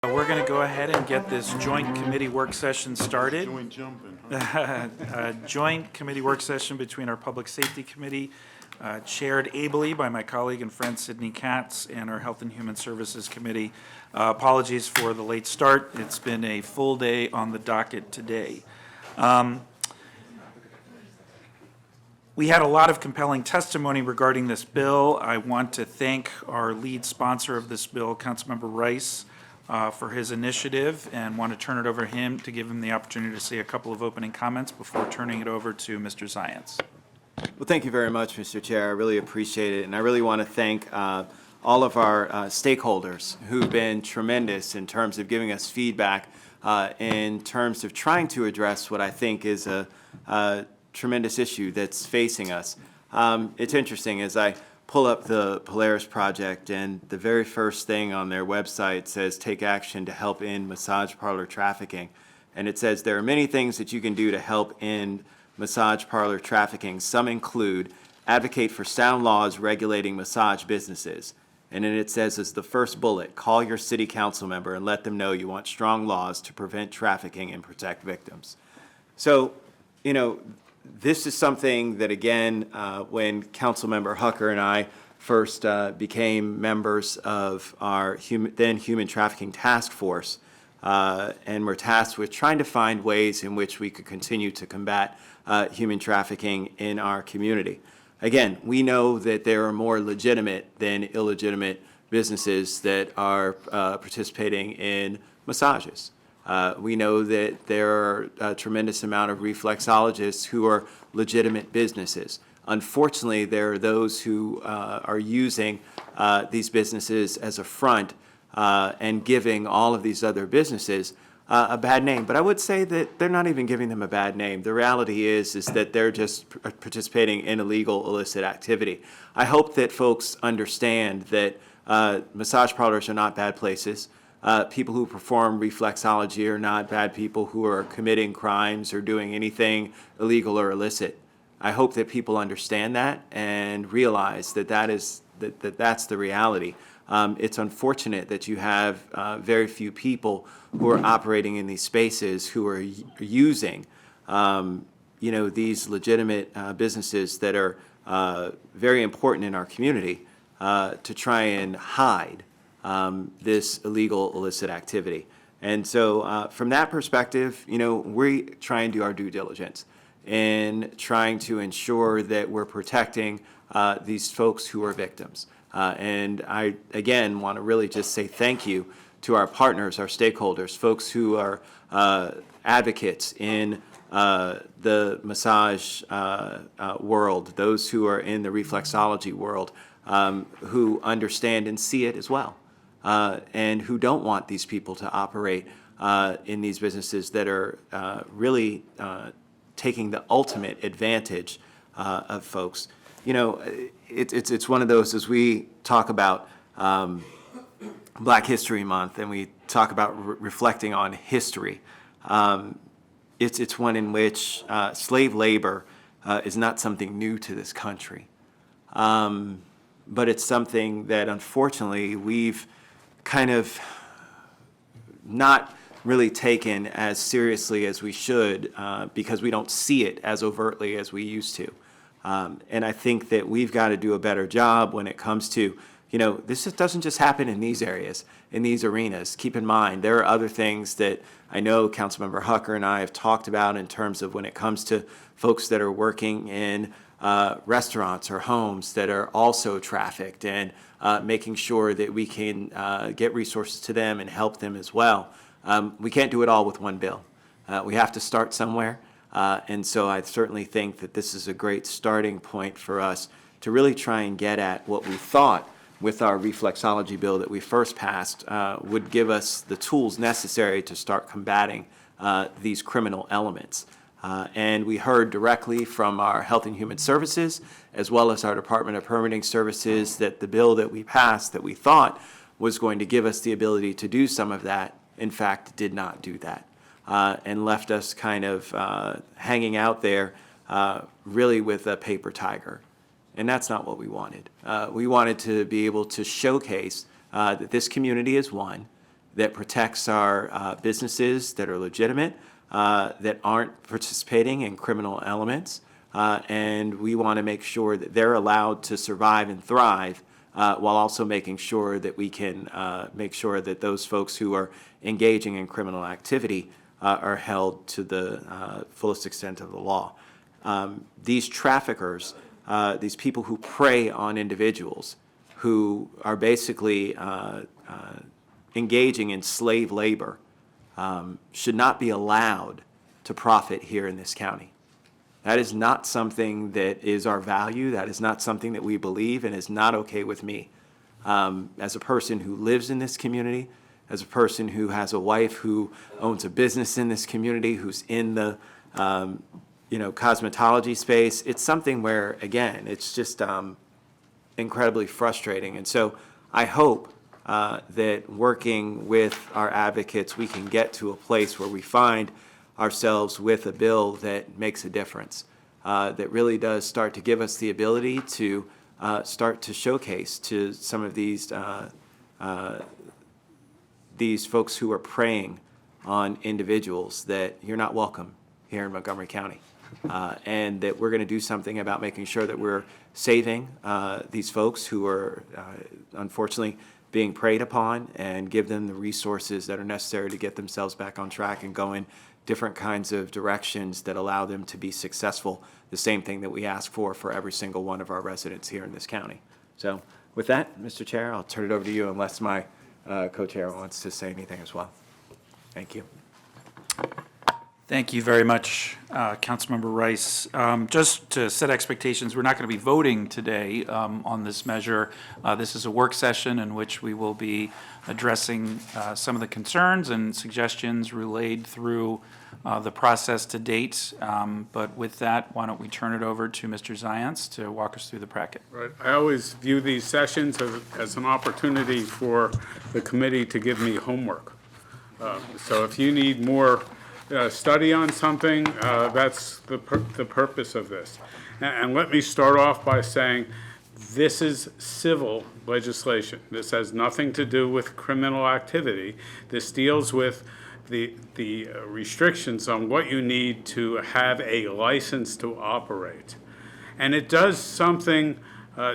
We're going to go ahead and get this joint committee work session started. Joint jumping, huh? A joint committee work session between our Public Safety Committee, chaired ably by my colleague and friend Sydney Katz, and our Health and Human Services Committee. Apologies for the late start. It's been a full day on the docket today. We had a lot of compelling testimony regarding this bill. I want to thank our lead sponsor of this bill, Councilmember Rice, for his initiative, and want to turn it over to him to give him the opportunity to say a couple of opening comments before turning it over to Mr. Zients. Well, thank you very much, Mr. Chair. I really appreciate it, and I really want to thank all of our stakeholders who've been tremendous in terms of giving us feedback in terms of trying to address what I think is a tremendous issue that's facing us. It's interesting, as I pull up the Polaris project, and the very first thing on their website says, take action to help end massage parlor trafficking. And it says there are many things that you can do to help end massage parlor trafficking. Some include advocate for sound laws regulating massage businesses. And then it says as the first bullet, call your city council member and let them know you want strong laws to prevent trafficking and protect victims. So, you know, this is something that, again, when Councilmember Hucker and I first became members of our then Human Trafficking Task Force, and were tasked with trying to find ways in which we could continue to combat human trafficking in our community. Again, we know that there are more legitimate than illegitimate businesses that are participating in massages. We know that there are a tremendous amount of reflexologists who are legitimate businesses. Unfortunately, there are those who are using these businesses as a front and giving all of these other businesses a bad name. But I would say that they're not even giving them a bad name. The reality is that they're just participating in illegal, illicit activity. I hope that folks understand that massage parlors are not bad places. People who perform reflexology are not bad people who are committing crimes or doing anything illegal or illicit. I hope that people understand that and realize that that's the reality. It's unfortunate that you have very few people who are operating in these spaces who are using, these legitimate businesses that are very important in our community to try and hide this illegal, illicit activity. And so from that perspective, we try and do our due diligence in trying to ensure that we're protecting these folks who are victims. And I, again, want to really just say thank you to our partners, our stakeholders, folks who are advocates in the massage world, those who are in the reflexology world, who understand and see it as well. And who don't want these people to operate in these businesses that are really taking the ultimate advantage of folks. It's one of those, as we talk about Black History Month and we talk about reflecting on history, it's one in which slave labor is not something new to this country. But it's something that, unfortunately, we've kind of not really taken as seriously as we should because we don't see it as overtly as we used to. And I think that we've got to do a better job when it comes to, this doesn't just happen in these areas, in these arenas. Keep in mind, there are other things that I know Councilmember Hucker and I have talked about in terms of when it comes to folks that are working in restaurants or homes that are also trafficked, and making sure that we can get resources to them and help them as well. We can't do it all with one bill. We have to start somewhere. And so I certainly think that this is a great starting point for us to really try and get at what we thought with our reflexology bill that we first passed would give us the tools necessary to start combating these criminal elements. And we heard directly from our Health and Human Services, as well as our Department of Permitting Services, that the bill that we passed that we thought was going to give us the ability to do some of that, in fact, did not do that, and left us kind of hanging out there really with a paper tiger. And that's not what we wanted. We wanted to be able to showcase that this community is one, that protects our businesses that are legitimate, that aren't participating in criminal elements, and we want to make sure that they're allowed to survive and thrive, while also making sure that we can make sure that those folks who are engaging in criminal activity are held to the fullest extent of the law. These traffickers, these people who prey on individuals, who are basically engaging in slave labor, should not be allowed to profit here in this county. That is not something that is our value. That is not something that we believe, and is not okay with me. As a person who lives in this community, as a person who has a wife who owns a business in this community, who's in the cosmetology space, it's something where, again, it's just incredibly frustrating. And so I hope that working with our advocates, we can get to a place where we find ourselves with a bill that makes a difference, that really does start to give us the ability to start to showcase to some of these folks who are preying on individuals that you're not welcome here in Montgomery County, and that we're going to do something about making sure that we're saving these folks who are unfortunately being preyed upon, and give them the resources that are necessary to get themselves back on track and go in different kinds of directions that allow them to be successful, the same thing that we ask for every single one of our residents here in this county. So with that, Mr. Chair, I'll turn it over to you unless my co-chair wants to say anything as well. Thank you. Thank you very much, Councilmember Rice. Just to set expectations, we're not going to be voting today on this measure. This is a work session in which we will be addressing some of the concerns and suggestions relayed through the process to date. But with that, why don't we turn it over to Mr. Zients to walk us through the packet. Right. I always view these sessions as an opportunity for the committee to give me homework. So if you need more study on something, that's the purpose of this. And let me start off by saying this is civil legislation. This has nothing to do with criminal activity. This deals with the restrictions on what you need to have a license to operate. And it does something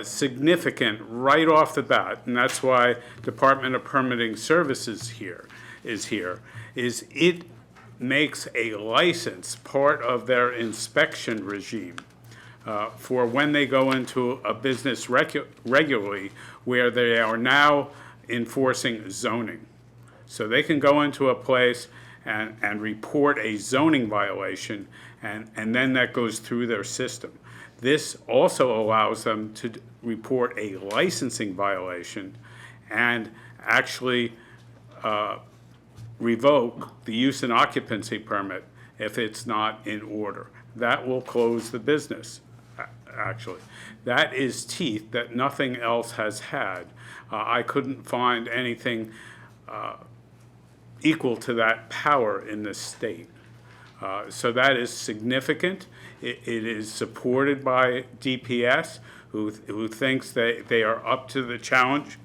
significant right off the bat, and that's why Department of Permitting Services is it makes a license part of their inspection regime for when they go into a business regularly, where they are now enforcing zoning. So they can go into a place and report a zoning violation, and then that goes through their system. This also allows them to report a licensing violation and actually revoke the use and occupancy permit if it's not in order. That will close the business, actually. That is teeth that nothing else has had. I couldn't find anything equal to that power in this state. So that is significant. It is supported by DPS, who thinks they are up to the challenge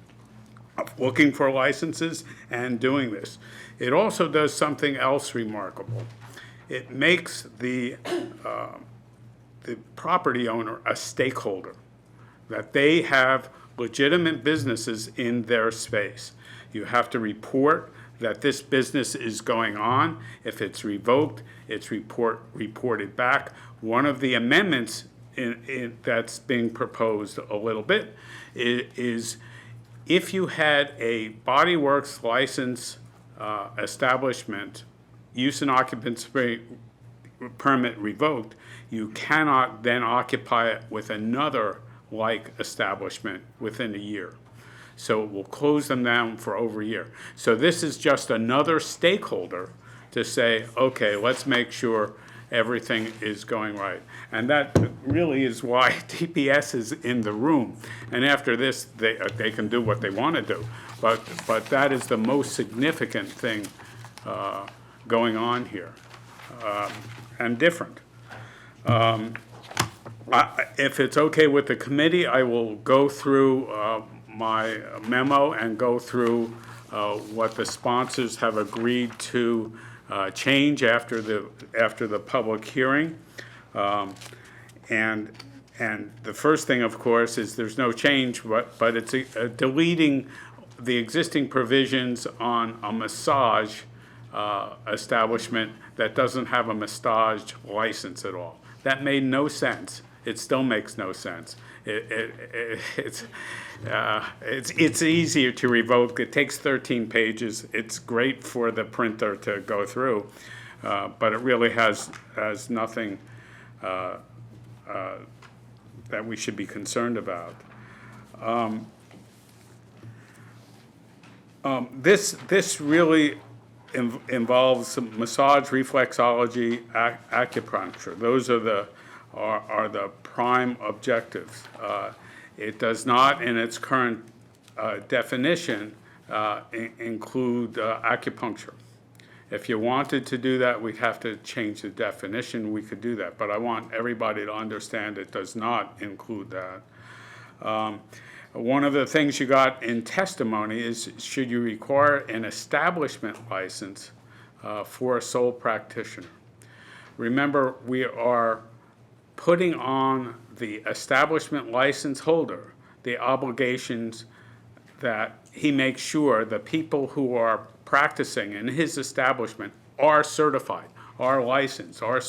of looking for licenses and doing this. It also does something else remarkable. It makes the property owner a stakeholder, that they have legitimate businesses in their space. You have to report that this business is going on. If it's revoked, it's reported back. One of the amendments that's being proposed a little bit is if you had a Body Works license establishment, use and occupancy permit revoked, you cannot then occupy it with another like establishment within a year. So it will close them down for over a year. So this is just another stakeholder to say, okay, let's make sure everything is going right. And that really is why DPS is in the room. And after this, they can do what they want to do. But that is the most significant thing going on here, and different. If it's okay with the committee, I will go through my memo and go through what the sponsors have agreed to change after the public hearing. And the first thing, of course, is there's no change, but it's deleting the existing provisions on a massage establishment that doesn't have a massage license at all. That made no sense. It still makes no sense. It's easier to revoke. It takes 13 pages. It's great for the printer to go through, but it really has nothing that we should be concerned about. This really involves massage, reflexology, acupuncture. Those are the prime objectives. It does not, in its current definition, include acupuncture. If you wanted to do that, we'd have to change the definition. We could do that, but I want everybody to understand it does not include that. One of the things you got in testimony is, should you require an establishment license for a sole practitioner? Remember, we are putting on the establishment license holder the obligations that he makes sure the people who are practicing in his establishment are certified, are licensed, are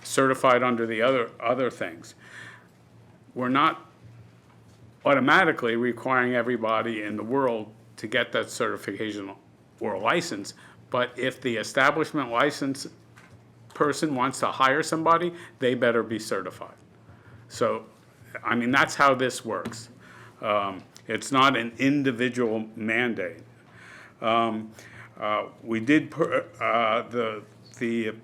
certified under the other things. We're not automatically requiring everybody in the world to get that certification or license, but if the establishment license person wants to hire somebody, they better be certified. So, I mean, that's how this works. It's not an individual mandate. We did, the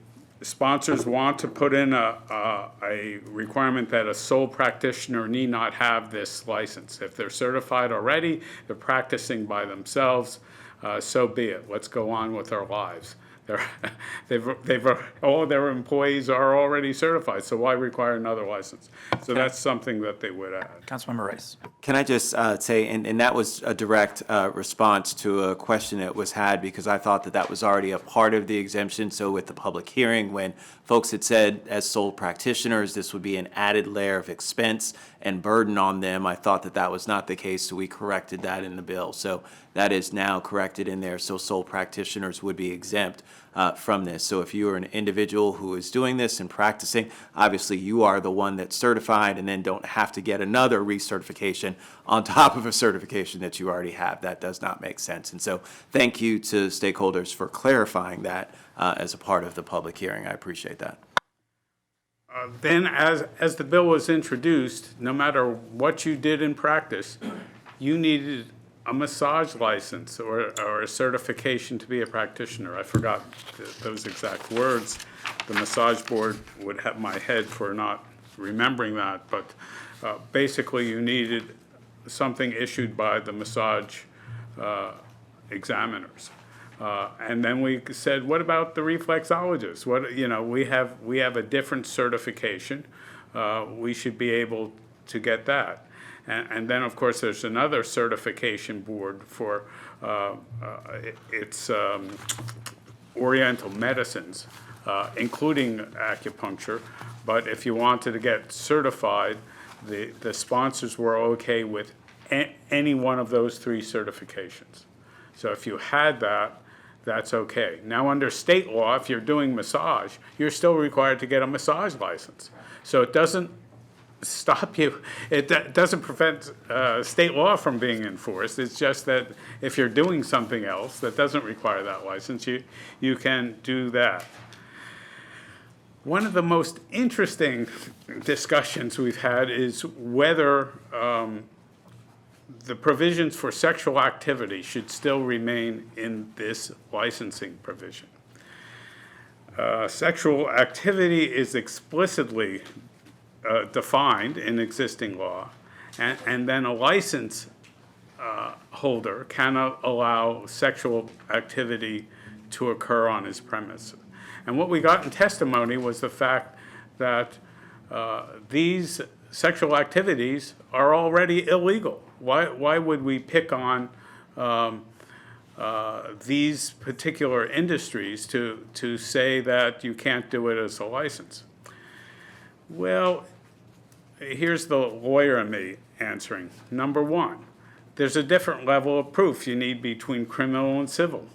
sponsors want to put in a requirement that a sole practitioner need not have this license. If they're certified already, they're practicing by themselves, so be it. Let's go on with our lives. All their employees are already certified, so why require another license? So that's something that they would add. Councilmember Rice. Can I just say, and that was a direct response to a question that was had, because I thought that was already a part of the exemption. So with the public hearing, when folks had said as sole practitioners, this would be an added layer of expense and burden on them, I thought that was not the case, so we corrected that in the bill. So that is now corrected in there, so sole practitioners would be exempt from this. So if you are an individual who is doing this and practicing, obviously you are the one that's certified and then don't have to get another recertification on top of a certification that you already have. That does not make sense. And so thank you to stakeholders for clarifying that as a part of the public hearing. I appreciate that. Then as the bill was introduced, no matter what you did in practice, you needed a massage license or a certification to be a practitioner. I forgot those exact words. The massage board would have my head for not remembering that, but basically you needed something issued by the massage examiners. And then we said, what about the reflexologists? We have a different certification. We should be able to get that. And then, of course, there's another certification board for it's oriental medicines, including acupuncture. But if you wanted to get certified, the sponsors were okay with any one of those three certifications. So if you had that, that's okay. Now, under state law, if you're doing massage, you're still required to get a massage license. So it doesn't stop you. It doesn't prevent state law from being enforced. It's just that if you're doing something else that doesn't require that license, you can do that. One of the most interesting discussions we've had is whether the provisions for sexual activity should still remain in this licensing provision. Sexual activity is explicitly defined in existing law, and then a license holder cannot allow sexual activity to occur on his premises. And what we got in testimony was the fact that these sexual activities are already illegal. Why would we pick on these particular industries to say that you can't do it as a license? Well, here's the lawyer in me answering. Number one, there's a different level of proof you need between criminal and civil.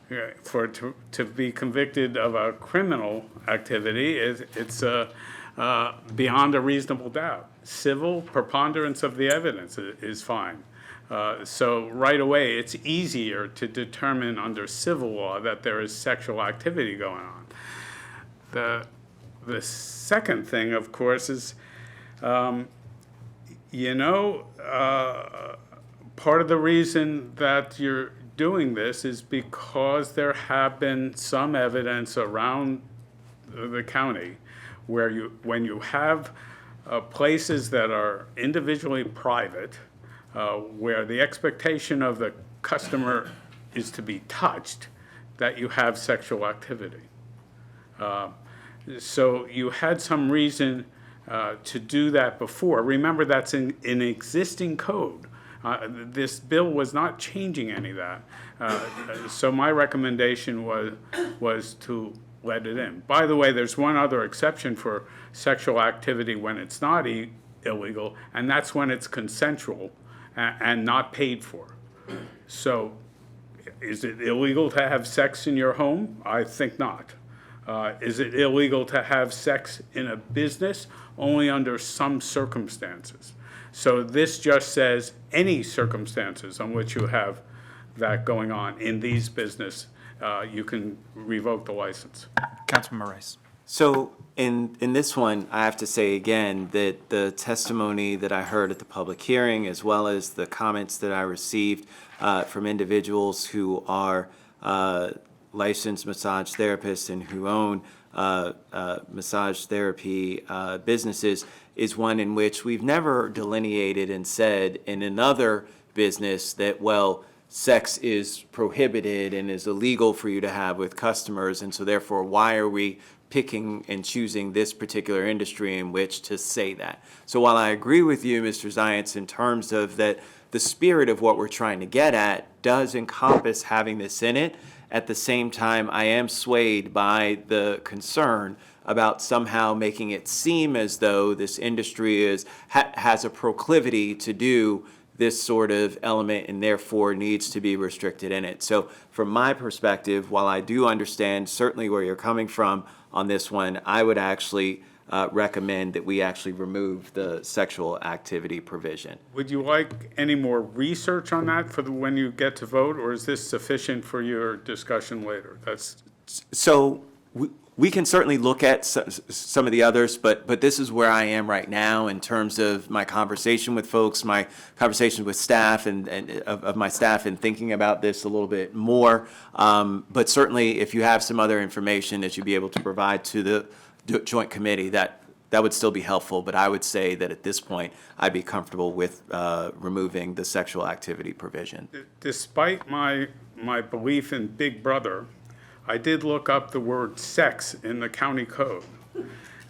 To be convicted of a criminal activity, it's beyond a reasonable doubt. Civil, preponderance of the evidence is fine. So right away, it's easier to determine under civil law that there is sexual activity going on. The second thing, of course, is, part of the reason that you're doing this is because there have been some evidence around the county where when you have places that are individually private, where the expectation of the customer is to be touched, that you have sexual activity. So you had some reason to do that before. Remember, that's in existing code. This bill was not changing any of that. So my recommendation was to let it in. By the way, there's one other exception for sexual activity when it's not illegal, and that's when it's consensual and not paid for. So is it illegal to have sex in your home? I think not. Is it illegal to have sex in a business? Only under some circumstances. So this just says any circumstances on which you have that going on in these business, you can revoke the license. Councilmember Rice. So in this one, I have to say again that the testimony that I heard at the public hearing, as well as the comments that I received from individuals who are licensed massage therapists and who own massage therapy businesses, is one in which we've never delineated and said in another business that, well, sex is prohibited and is illegal for you to have with customers, and so therefore why are we picking and choosing this particular industry in which to say that? So while I agree with you, Mr. Zients, in terms of that the spirit of what we're trying to get at does encompass having this in it, at the same time I am swayed by the concern about somehow making it seem as though this industry has a proclivity to do this sort of element and therefore needs to be restricted in it. So from my perspective, while I do understand certainly where you're coming from on this one, I would actually recommend that we actually remove the sexual activity provision. Would you like any more research on that for when you get to vote, or is this sufficient for your discussion later? So we can certainly look at some of the others, but this is where I am right now in terms of my conversation with folks, my conversation with staff and of my staff, and thinking about this a little bit more. But certainly, if you have some other information that you'd be able to provide to the joint committee, that would still be helpful. But I would say that at this point, I'd be comfortable with removing the sexual activity provision. Despite my belief in Big Brother, I did look up the word sex in the county code.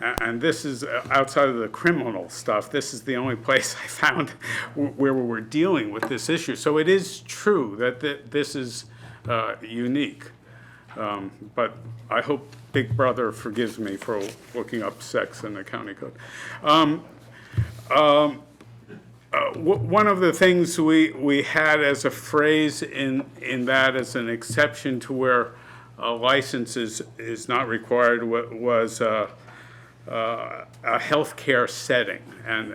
And this is outside of the criminal stuff. This is the only place I found where we were dealing with this issue. So it is true that this is unique. But I hope Big Brother forgives me for looking up sex in the county code. One of the things we had as a phrase in that as an exception to where a license is not required was a healthcare setting and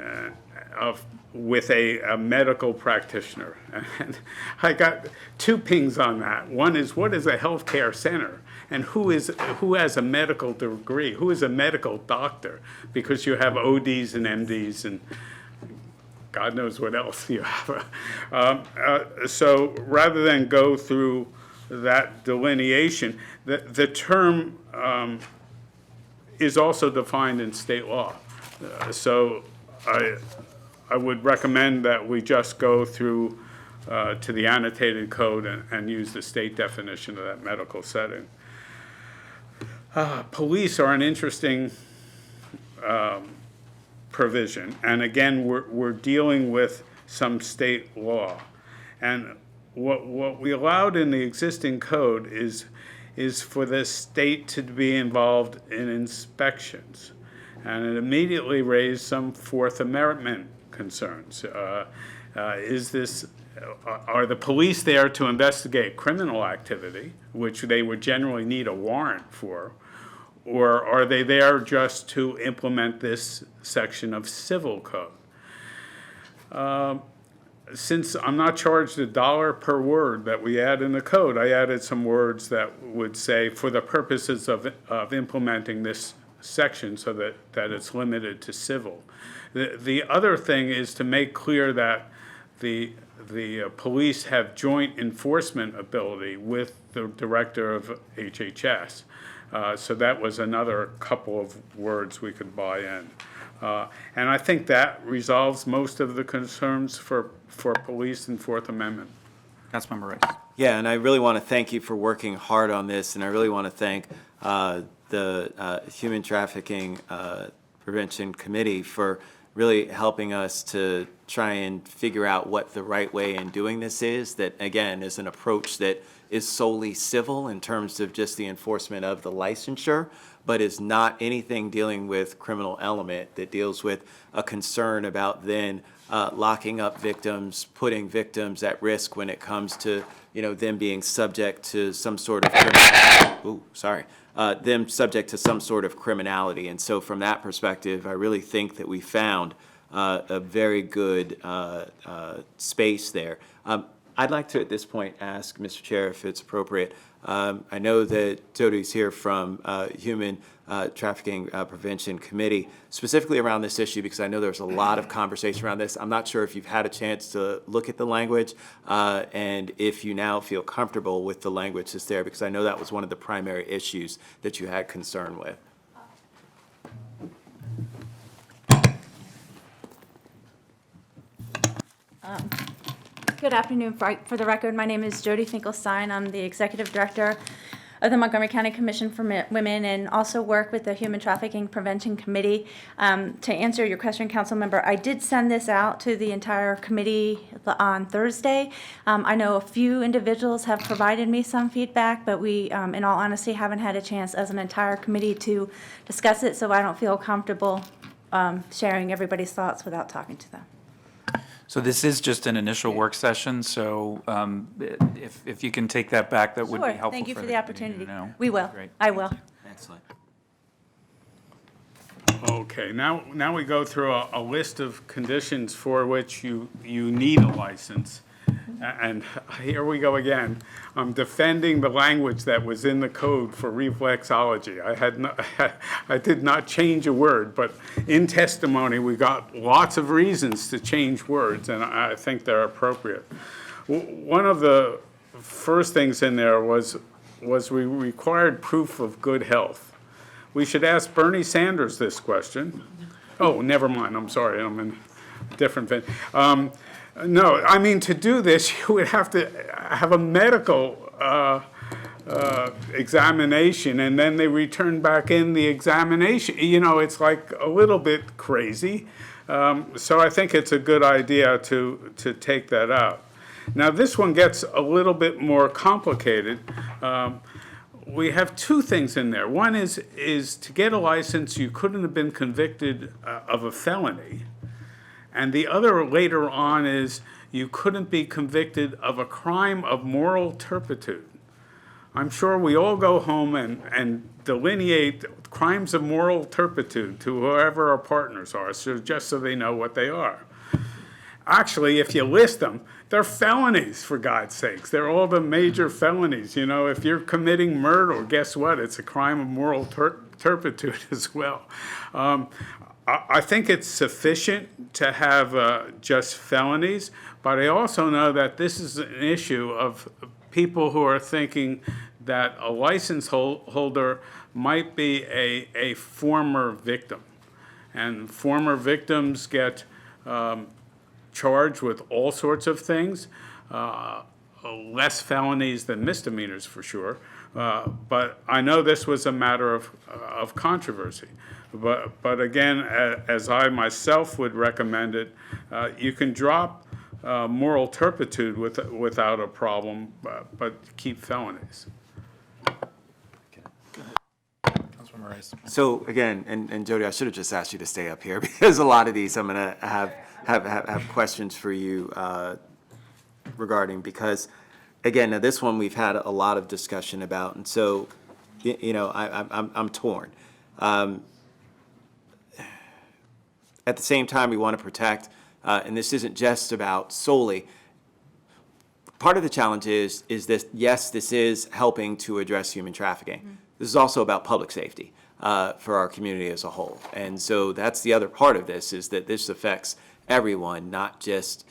with a medical practitioner. And I got two pings on that. One is, what is a healthcare center? And who has a medical degree? Who is a medical doctor? Because you have ODs and MDs and God knows what else you have. So rather than go through that delineation, the term is also defined in state law. So I would recommend that we just go through to the annotated code and use the state definition of that medical setting. Police are an interesting provision, and again, we're dealing with some state law. And what we allowed in the existing code is for the state to be involved in inspections. And it immediately raised some Fourth Amendment concerns. Are the police there to investigate criminal activity, which they would generally need a warrant for, or are they there just to implement this section of civil code? Since I'm not charged $1 per word that we add in the code, I added some words that would say, for the purposes of implementing this section, so that it's limited to civil. The other thing is to make clear that the police have joint enforcement ability with the director of HHS. So that was another couple of words we could buy in. And I think that resolves most of the concerns for police and Fourth Amendment. Councilmember Rice. Yeah, and I really want to thank you for working hard on this, and I really want to thank the Human Trafficking Prevention Committee for really helping us to try and figure out what the right way in doing this is, that, again, is an approach that is solely civil in terms of just the enforcement of the licensure, but is not anything dealing with criminal element, that deals with a concern about then locking up victims, putting victims at risk when it comes to, them being subject to some sort of them subject to some sort of criminality. And so from that perspective, I really think that we found a very good space there. I'd like to, at this point, ask Mr. Chair if it's appropriate. I know that Jody's here from Human Trafficking Prevention Committee, specifically around this issue, because I know there's a lot of conversation around this. I'm not sure if you've had a chance to look at the language and if you now feel comfortable with the language that's there, because I know that was one of the primary issues that you had concern with. Good afternoon. For the record, my name is Jody Finkelstein. I'm the Executive Director of the Montgomery County Commission for Women, and also work with the Human Trafficking Prevention Committee. To answer your question, Council Member, I did send this out to the entire committee on Thursday. I know a few individuals have provided me some feedback, but we, in all honesty, haven't had a chance as an entire committee to discuss it, so I don't feel comfortable sharing everybody's thoughts without talking to them. So this is just an initial work session, so if you can take that back, that would be Sure. helpful. Thank you for the committee opportunity. to know. We will. Great. I will. Excellent. Okay, now we go through a list of conditions for which you need a license. And here we go again. I'm defending the language that was in the code for reflexology. I did not change a word, but in testimony, we got lots of reasons to change words, and I think they're appropriate. One of the first things in there was we required proof of good health. We should ask Bernie Sanders this question. Oh, never mind, I'm sorry, I'm in a different vein. No, I mean, to do this, you would have to have a medical examination, and then they return back in the examination. It's like a little bit crazy. So I think it's a good idea to take that out. Now, this one gets a little bit more complicated. We have two things in there. One is to get a license, you couldn't have been convicted of a felony. And the other later on is you couldn't be convicted of a crime of moral turpitude. I'm sure we all go home and delineate crimes of moral turpitude to whoever our partners are, just so they know what they are. Actually, if you list them, they're felonies, for God's sakes. They're all the major felonies. If you're committing murder, guess what? It's a crime of moral turpitude as well. I think it's sufficient to have just felonies, but I also know that this is an issue of people who are thinking that a license holder might be a former victim. And former victims get charged with all sorts of things, less felonies than misdemeanors for sure. But I know this was a matter of controversy. But again, as I myself would recommend it, you can drop moral turpitude without a problem, but keep felonies. Councilmember Rice. So again, and Jody, I should have just asked you to stay up here because a lot of these I'm going to have questions for you regarding, because again, now this one we've had a lot of discussion about, and so I'm torn. At the same time, we want to protect, and this isn't just about solely. Part of the challenge is this, yes, this is helping to address human trafficking. Mm-hmm. This is also about public safety for our community as a whole. And so that's the other part of this, is that this affects everyone, not just,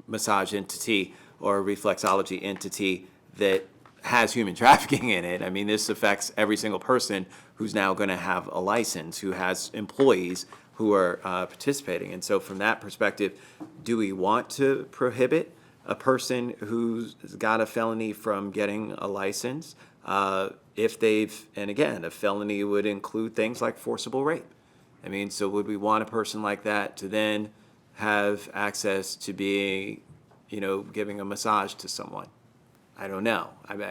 massage entity or reflexology entity that has human trafficking in it. I mean, this affects every single person who's now going to have a license, who has employees who are participating. And so from that perspective, do we want to prohibit a person who's got a felony from getting a license if they've, and again, a felony would include things like forcible rape. I mean, so would we want a person like that to then have access to being, giving a massage to someone? I don't know.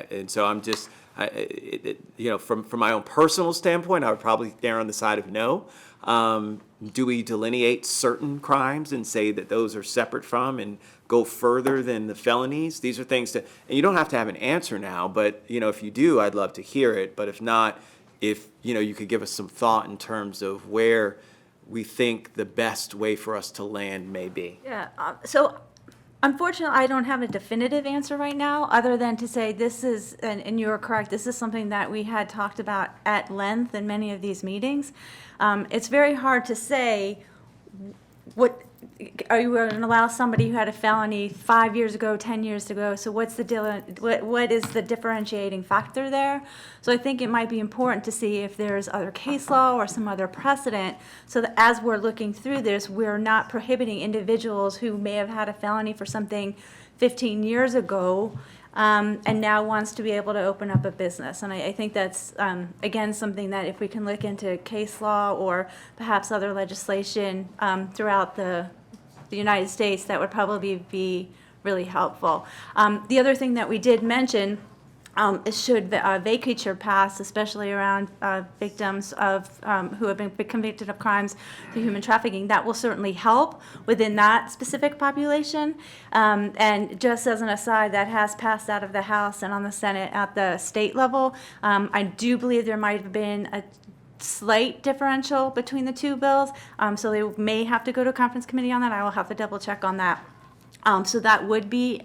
And so I'm just, from my own personal standpoint, I would probably err on the side of no. Do we delineate certain crimes and say that those are separate from and go further than the felonies? These are things and you don't have to have an answer now, but, if you do, I'd love to hear it. But if not, if, you could give us some thought in terms of where we think the best way for us to land may be. Yeah, so unfortunately, I don't have a definitive answer right now, other than to say this is, and you're correct, this is something that we had talked about at length in many of these meetings. It's very hard to say what, are you going to allow somebody who had a felony 5 years ago, 10 years ago? So what's the deal? What is the differentiating factor there? So I think it might be important to see if there's other case law or some other precedent, so that as we're looking through this, we're not prohibiting individuals who may have had a felony for something 15 years ago and now wants to be able to open up a business. And I think that's, again, something that if we can look into case law or perhaps other legislation throughout the United States, that would probably be really helpful. The other thing that we did mention is should vacature pass, especially around victims of who have been convicted of crimes through human trafficking. That will certainly help within that specific population. And just as an aside, that has passed out of the House and on the Senate at the state level. I do believe there might have been a slight differential between the two bills, so they may have to go to a conference committee on that. I will have to double check on that. So that would be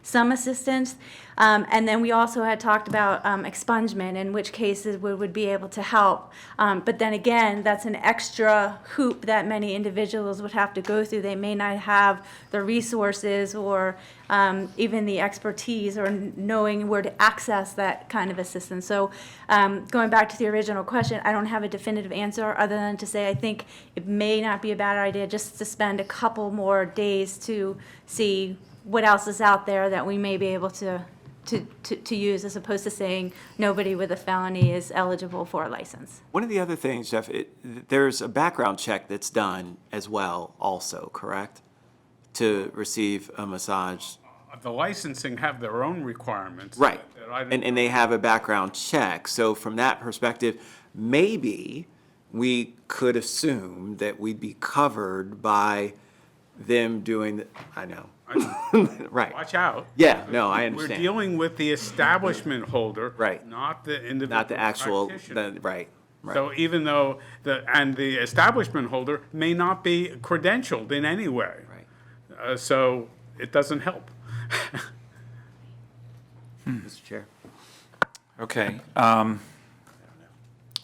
some assistance. And then we also had talked about expungement, in which cases we would be able to help. But then again, that's an extra hoop that many individuals would have to go through. They may not have the resources or even the expertise or knowing where to access that kind of assistance. So going back to the original question, I don't have a definitive answer other than to say I think it may not be a bad idea just to spend a couple more days to see what else is out there that we may be able to use, as opposed to saying nobody with a felony is eligible for a license. One of the other things, Jeff, there's a background check that's done as well also, correct? To receive a massage. The licensing have their own requirements. Right, that I didn't- and they have a background check. So from that perspective, maybe we could assume that we'd be covered by them doing, I know. Right. Watch out. Yeah, no, I We're understand. dealing with the establishment holder. Right. Not the individual Not the actual, practitioner. right. So even though the establishment holder may not be credentialed in any way. Right. So it doesn't help. Mr. Chair. Okay.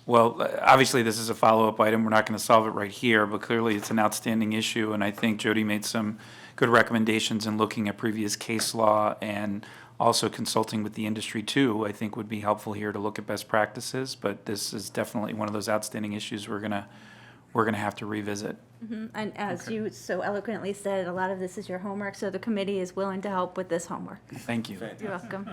Well, obviously, this is a follow-up item. We're not going to solve it right here, but clearly it's an outstanding issue, and I think Jody made some good recommendations in looking at previous case law and also consulting with the industry too, I think would be helpful here to look at best practices, but this is definitely one of those outstanding issues we're gonna have to revisit. Mm-hmm. And as you so eloquently said, a lot of this is your homework, so the committee is willing to help with this homework. Thank you. You're welcome.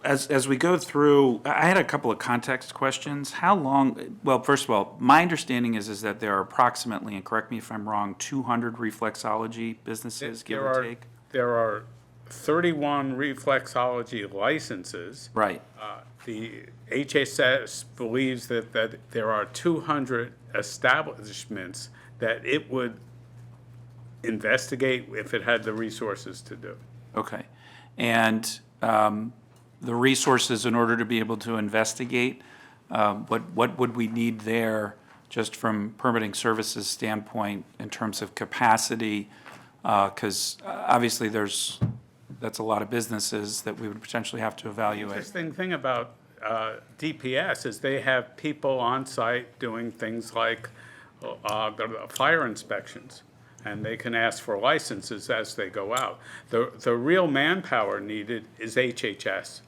As we go through, I had a couple of context questions. How long, well, first of all, my understanding is that there are approximately, and correct me if I'm wrong, 200 reflexology businesses, give or take? There are 31 reflexology licenses. Right. The HHS believes that there are 200 establishments that it would investigate if it had the resources to do. Okay. And the resources in order to be able to investigate, what would we need there just from permitting services standpoint in terms of capacity? Because obviously that's a lot of businesses that we would potentially have to evaluate. Interesting thing about DPS is they have people on site doing things like the fire inspections, and they can ask for licenses as they go out. The real manpower needed is HHS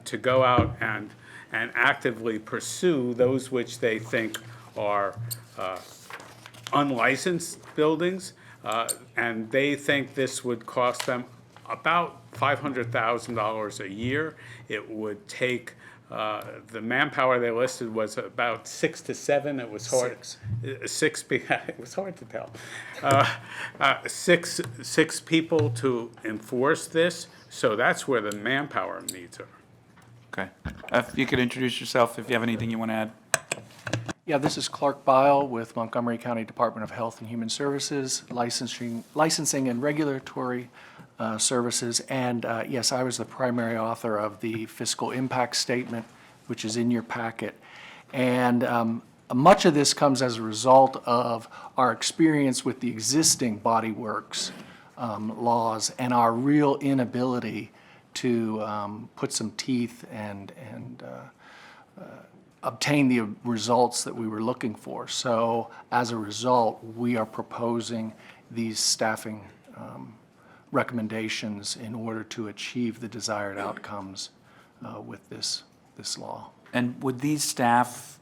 to go out and actively pursue those which they think are unlicensed buildings, and they think this would cost them about $500,000 a year. It would take, the manpower they listed was about 6 to 7. It was hard. It was hard to tell. Six people to enforce this, so that's where the manpower needs are. Okay. If you could introduce yourself, if you have anything you want to add. Yeah, this is Clark Bile with Montgomery County Department of Health and Human Services, licensing and regulatory services. And yes, I was the primary author of the fiscal impact statement, which is in your packet. And much of this comes as a result of our experience with the existing Body Works laws and our real inability to put some teeth and obtain the results that we were looking for. So as a result, we are proposing these staffing recommendations in order to achieve the desired outcomes with this law. And would these staff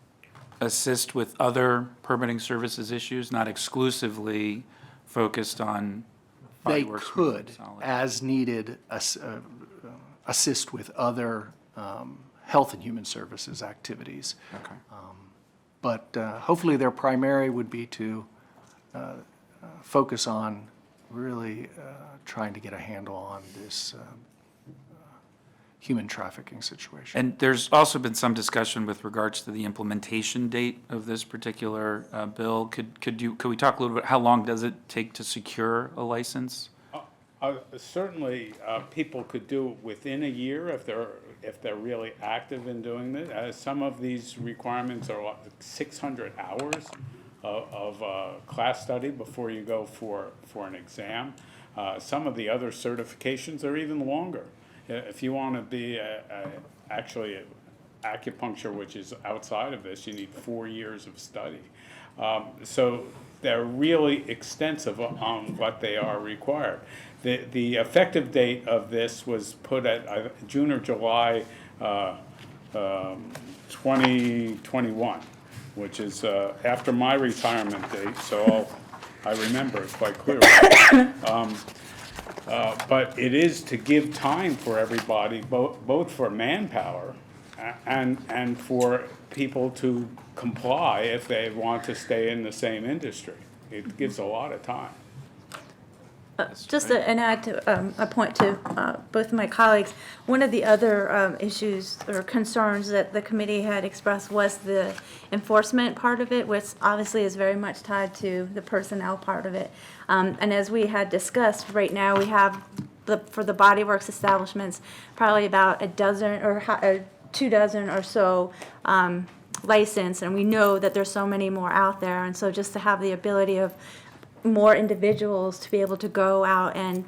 assist with other permitting services issues, not exclusively focused on Body They Works could, reflexology? as needed, assist with other health and human services activities. Okay. But hopefully their primary would be to focus on really trying to get a handle on this human trafficking situation. And there's also been some discussion with regards to the implementation date of this particular bill. Could we talk a little bit, how long does it take to secure a license? Certainly, people could do it within a year if they're really active in doing this. Some of these requirements are 600 hours of class study before you go for an exam. Some of the other certifications are even longer. If you want to be actually acupuncture, which is outside of this, you need 4 years of study. So they're really extensive on what they are required. The effective date of this was put at June or July 2021, which is after my retirement date, so I remember it quite clearly. But it is to give time for everybody, both for manpower and for people to comply if they want to stay in the same industry. It gives a lot of time. Just an add to a point to both of my colleagues, one of the other issues or concerns that the committee had expressed was the enforcement part of it, which obviously is very much tied to the personnel part of it. And as we had discussed, right now we have, for the Body Works establishments, probably about a dozen or 2 dozen or so licensed, and we know that there's so many more out there. And so just to have the ability of more individuals to be able to go out and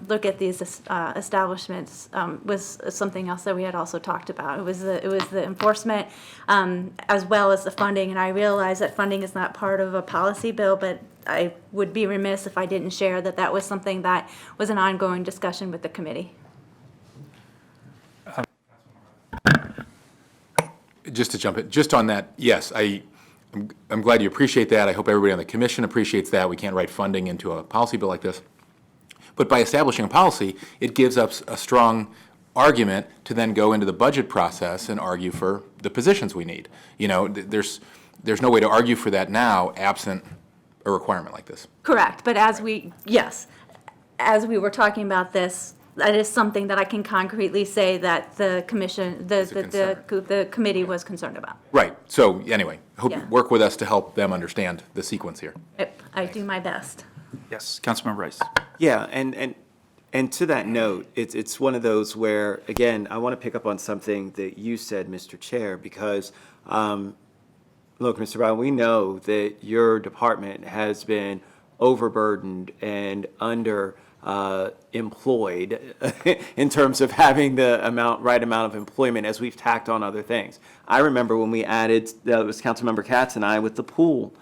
look at these establishments was something else that we had also talked about. It was the enforcement as well as the funding, and I realize that funding is not part of a policy bill, but I would be remiss if I didn't share that that was something that was an ongoing discussion with the committee. Just to jump in, just on that, yes, I'm glad you appreciate that. I hope everybody on the commission appreciates that. We can't write funding into a policy bill like this. But by establishing a policy, it gives us a strong argument to then go into the budget process and argue for the positions we need. You know, there's no way to argue for that now absent a requirement like this. Correct, but as we were talking about this, that is something that I can concretely say that the commission, the committee was concerned about. Right. So anyway, hope Yeah. you work with us to help them understand the sequence here. I do my best. Yes, Councilmember Rice. Yeah, and to that note, it's one of those where, again, I want to pick up on something that you said, Mr. Chair, because, look, Mr. Brown, we know that your department has been overburdened and employed in terms of having the right amount of employment as we've tacked on other things. I remember when we added, that was Councilmember Katz and I, with the pool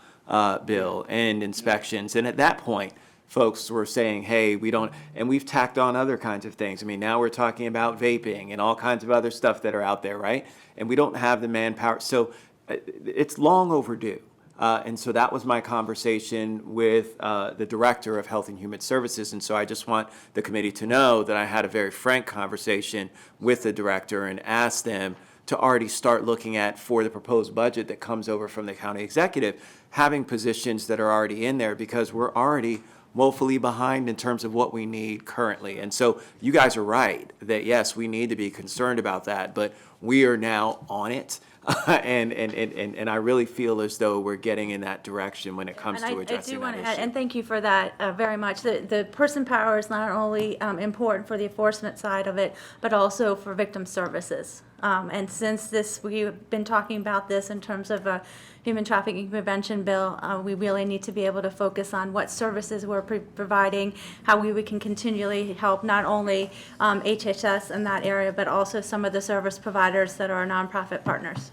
bill and inspections, and at that point, folks were saying, hey, we don't, and we've tacked on other kinds of things. I mean, now we're talking about vaping and all kinds of other stuff that are out there, right? And we don't have the manpower, so it's long overdue. And so that was my conversation with the Director of Health and Human Services. And so I just want the committee to know that I had a very frank conversation with the Director and asked them to already start looking at, for the proposed budget that comes over from the county executive, having positions that are already in there, because we're already woefully behind in terms of what we need currently. And so you guys are right that, yes, we need to be concerned about that, but we are now on it. And I really feel as though we're getting in that direction when it comes to addressing that issue. And thank you for that very much. The person power is not only important for the enforcement side of it, but also for victim services. And since we've been talking about this in terms of a human trafficking prevention bill, we really need to be able to focus on what services we're providing, how we can continually help not only HHS in that area, but also some of the service providers that are nonprofit partners.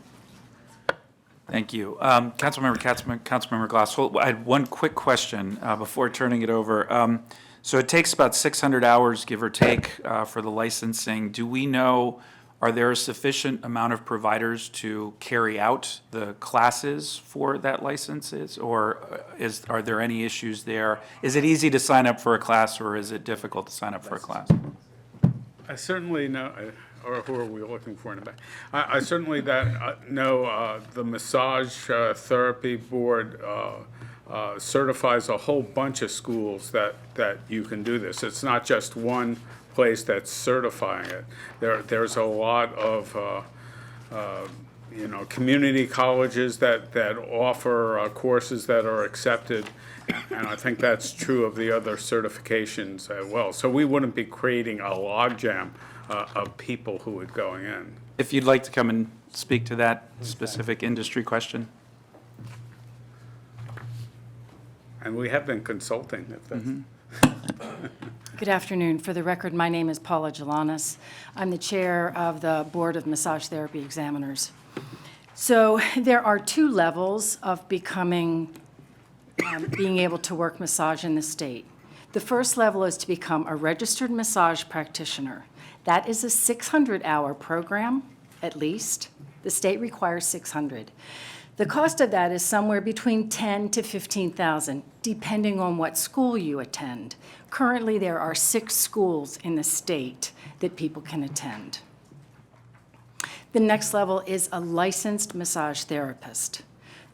Thank you. Councilmember Katz, Councilmember Glassholt, I had one quick question before turning it over. So it takes about 600 hours, give or take, for the licensing. Do we know, are there a sufficient amount of providers to carry out the classes for that licenses? Or are there any issues there? Is it easy to sign up for a class, or is it difficult to sign up for a class? I certainly know, or who are we looking for in the back? I certainly know the Massage Therapy Board certifies a whole bunch of schools that you can do this. It's not just one place that's certifying it. There's a lot of community colleges that offer courses that are accepted, and I think that's true of the other certifications as well. So we wouldn't be creating a logjam of people who would going in. If you'd like to come and speak to that specific industry question. And we have been consulting, if that's. Good afternoon. For the record, my name is Paula Gelanis. I'm the chair of the Board of Massage Therapy Examiners. So there are two levels of being able to work massage in the state. The first level is to become a registered massage practitioner. That is a 600-hour program, at least. The state requires 600. The cost of that is somewhere between $10,000 to $15,000, depending on what school you attend. Currently, there are 6 schools in the state that people can attend. The next level is a licensed massage therapist.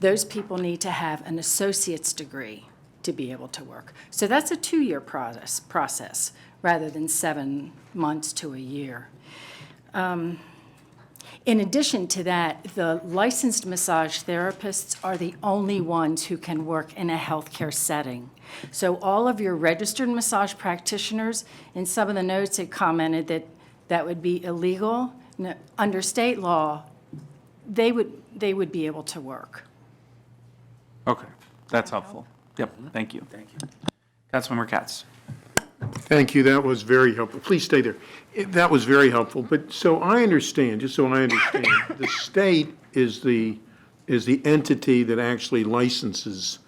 Those people need to have an associate's degree to be able to work. So that's a 2-year process rather than 7 months to a year. In addition to that, the licensed massage therapists are the only ones who can work in a healthcare setting. So all of your registered massage practitioners, in some of the notes it commented that that would be illegal. No, under state law, they would be able to work. Okay, that's helpful. Yep, thank you. Thank you. Councilmember Katz. Thank you, that was very helpful. Please stay there. That was very helpful, but so I understand, just so I understand, the state is the entity that actually licenses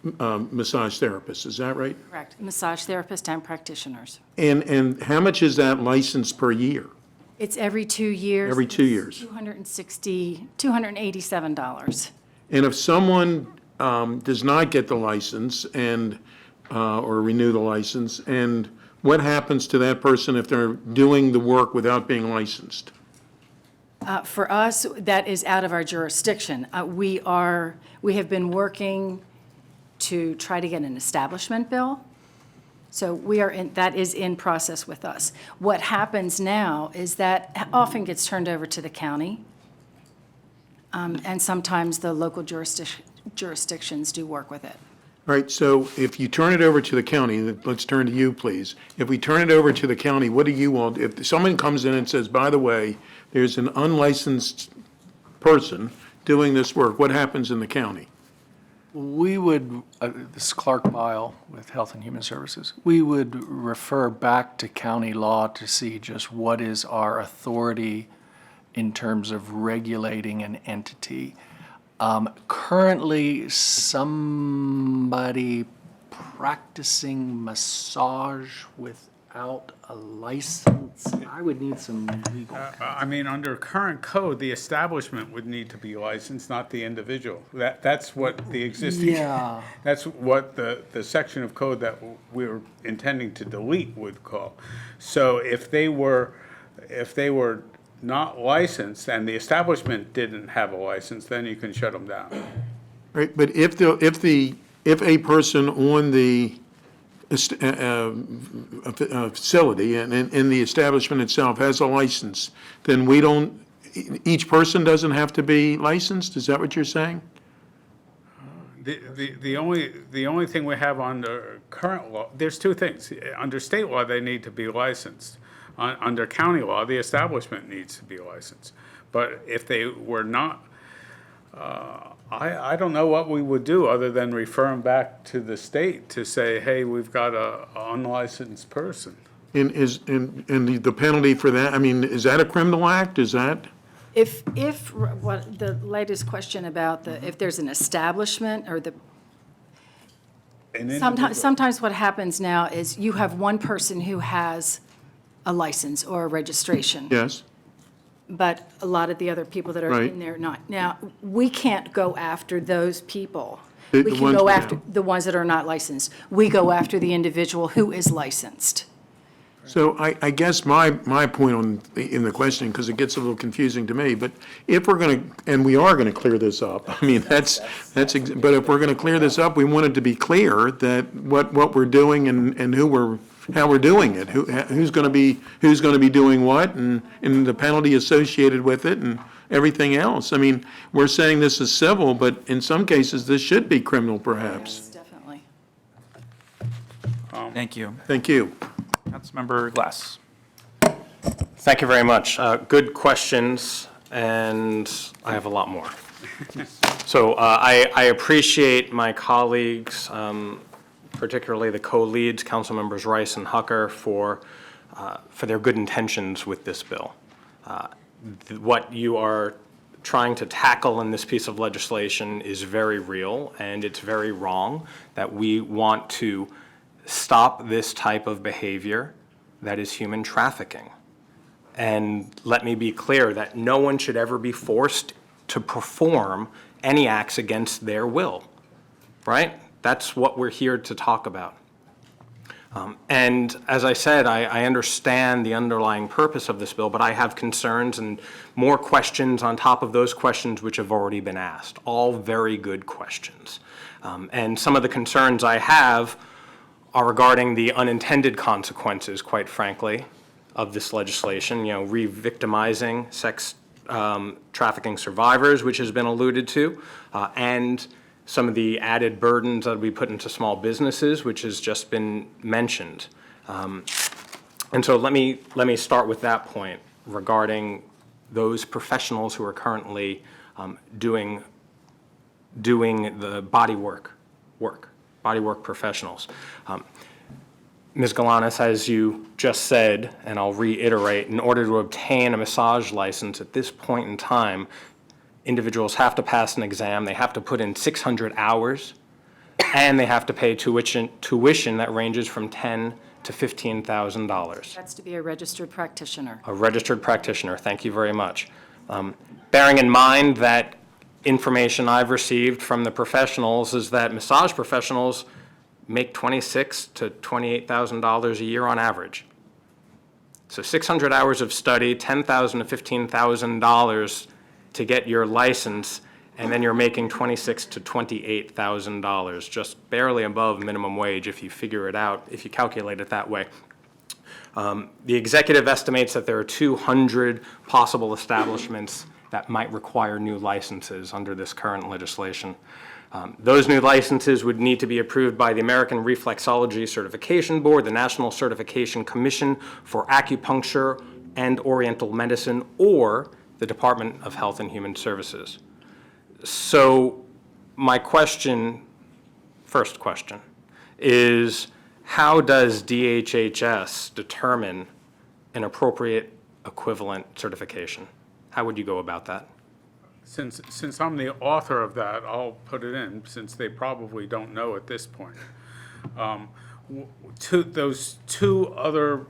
massage therapists, is that right? Correct. Massage therapists and practitioners. And how much is that license per year? It's every 2 years. Every 2 years. $287. And if someone does not get the license and, or renew the license and what happens to that person if they're doing the work without being licensed? For us, that is out of our jurisdiction. We have been working to try to get an establishment bill. So that is in process with us. What happens now is that often gets turned over to the county. And sometimes the local jurisdictions do work with it. All right, so if you turn it over to the county, let's turn to you, please. If we turn it over to the county, what do you want? If someone comes in and says, by the way, there's an unlicensed person doing this work, what happens in the county? We would, this is Clark Bile with Health and Human Services, we would refer back to county law to see just what is our authority in terms of regulating an entity. Currently, somebody practicing massage without a license, I would need some legal. I mean, under current code, the establishment would need to be licensed, not the individual. That's what the existing. Yeah. That's what the section of code that we're intending to delete would call. So if they were not licensed and the establishment didn't have a license, then you can shut them down. Right, but if a person on the facility and in the establishment itself has a license, then each person doesn't have to be licensed? Is that what you're saying? The only thing we have under current law, there's two things. Under state law, they need to be licensed. Under county law, the establishment needs to be licensed. But if they were not, I don't know what we would do other than refer them back to the state to say, hey, we've got a unlicensed person. And the penalty for that, I mean, is that a criminal act? Is that? If what the latest question about if there's an establishment or sometimes what happens now is you have one person who has a license or a registration. Yes. But a lot of the other people that are Right. in there not. Now, we can't go after those people. The We can ones go that- after the ones that are not licensed. We go after the individual who is licensed. So I guess my point in the question, because it gets a little confusing to me, but if we're going to, and we are going to clear this up, I mean, but if we're going to clear this up, we want it to be clear that what we're doing and how we're doing it, who's going to be doing what, and the penalty associated with it, and everything else. I mean, we're saying this is civil, but in some cases, this should be criminal, perhaps. Definitely. Thank you. Thank you. Councilmember Glass. Thank you very much. Good questions, and I have a lot more. So I appreciate my colleagues, particularly the co-leads, Councilmembers Rice and Hucker, for their good intentions with this bill. What you are trying to tackle in this piece of legislation is very real, and it's very wrong that we want to stop this type of behavior that is human trafficking. And let me be clear that no one should ever be forced to perform any acts against their will, right? That's what we're here to talk about. And as I said, I understand the underlying purpose of this bill, but I have concerns and more questions on top of those questions which have already been asked, all very good questions. And some of the concerns I have are regarding the unintended consequences, quite frankly, of this legislation, re-victimizing sex trafficking survivors, which has been alluded to, and some of the added burdens that we put into small businesses, which has just been mentioned. And so let me start with that point regarding those professionals who are currently doing the body work professionals. Ms. Galanis, as you just said, and I'll reiterate, in order to obtain a massage license at this point in time, individuals have to pass an exam, they have to put in 600 hours, and they have to pay tuition that ranges from $10,000 to $15,000. That's to be a registered practitioner. A registered practitioner, thank you very much. Bearing in mind that information I've received from the professionals is that massage professionals make $26,000 to $28,000 a year on average. So 600 hours of study, $10,000 to $15,000 to get your license, and then you're making $26,000 to $28,000, just barely above minimum wage if you figure it out, if you calculate it that way. The executive estimates that there are 200 possible establishments that might require new licenses under this current legislation. Those new licenses would need to be approved by the American Reflexology Certification Board, the National Certification Commission for Acupuncture and Oriental Medicine, or the Department of Health and Human Services. So my question, first question, is how does DHHS determine an appropriate equivalent certification? How would you go about that? Since I'm the author of that, I'll put it in, since they probably don't know at this point. Those two other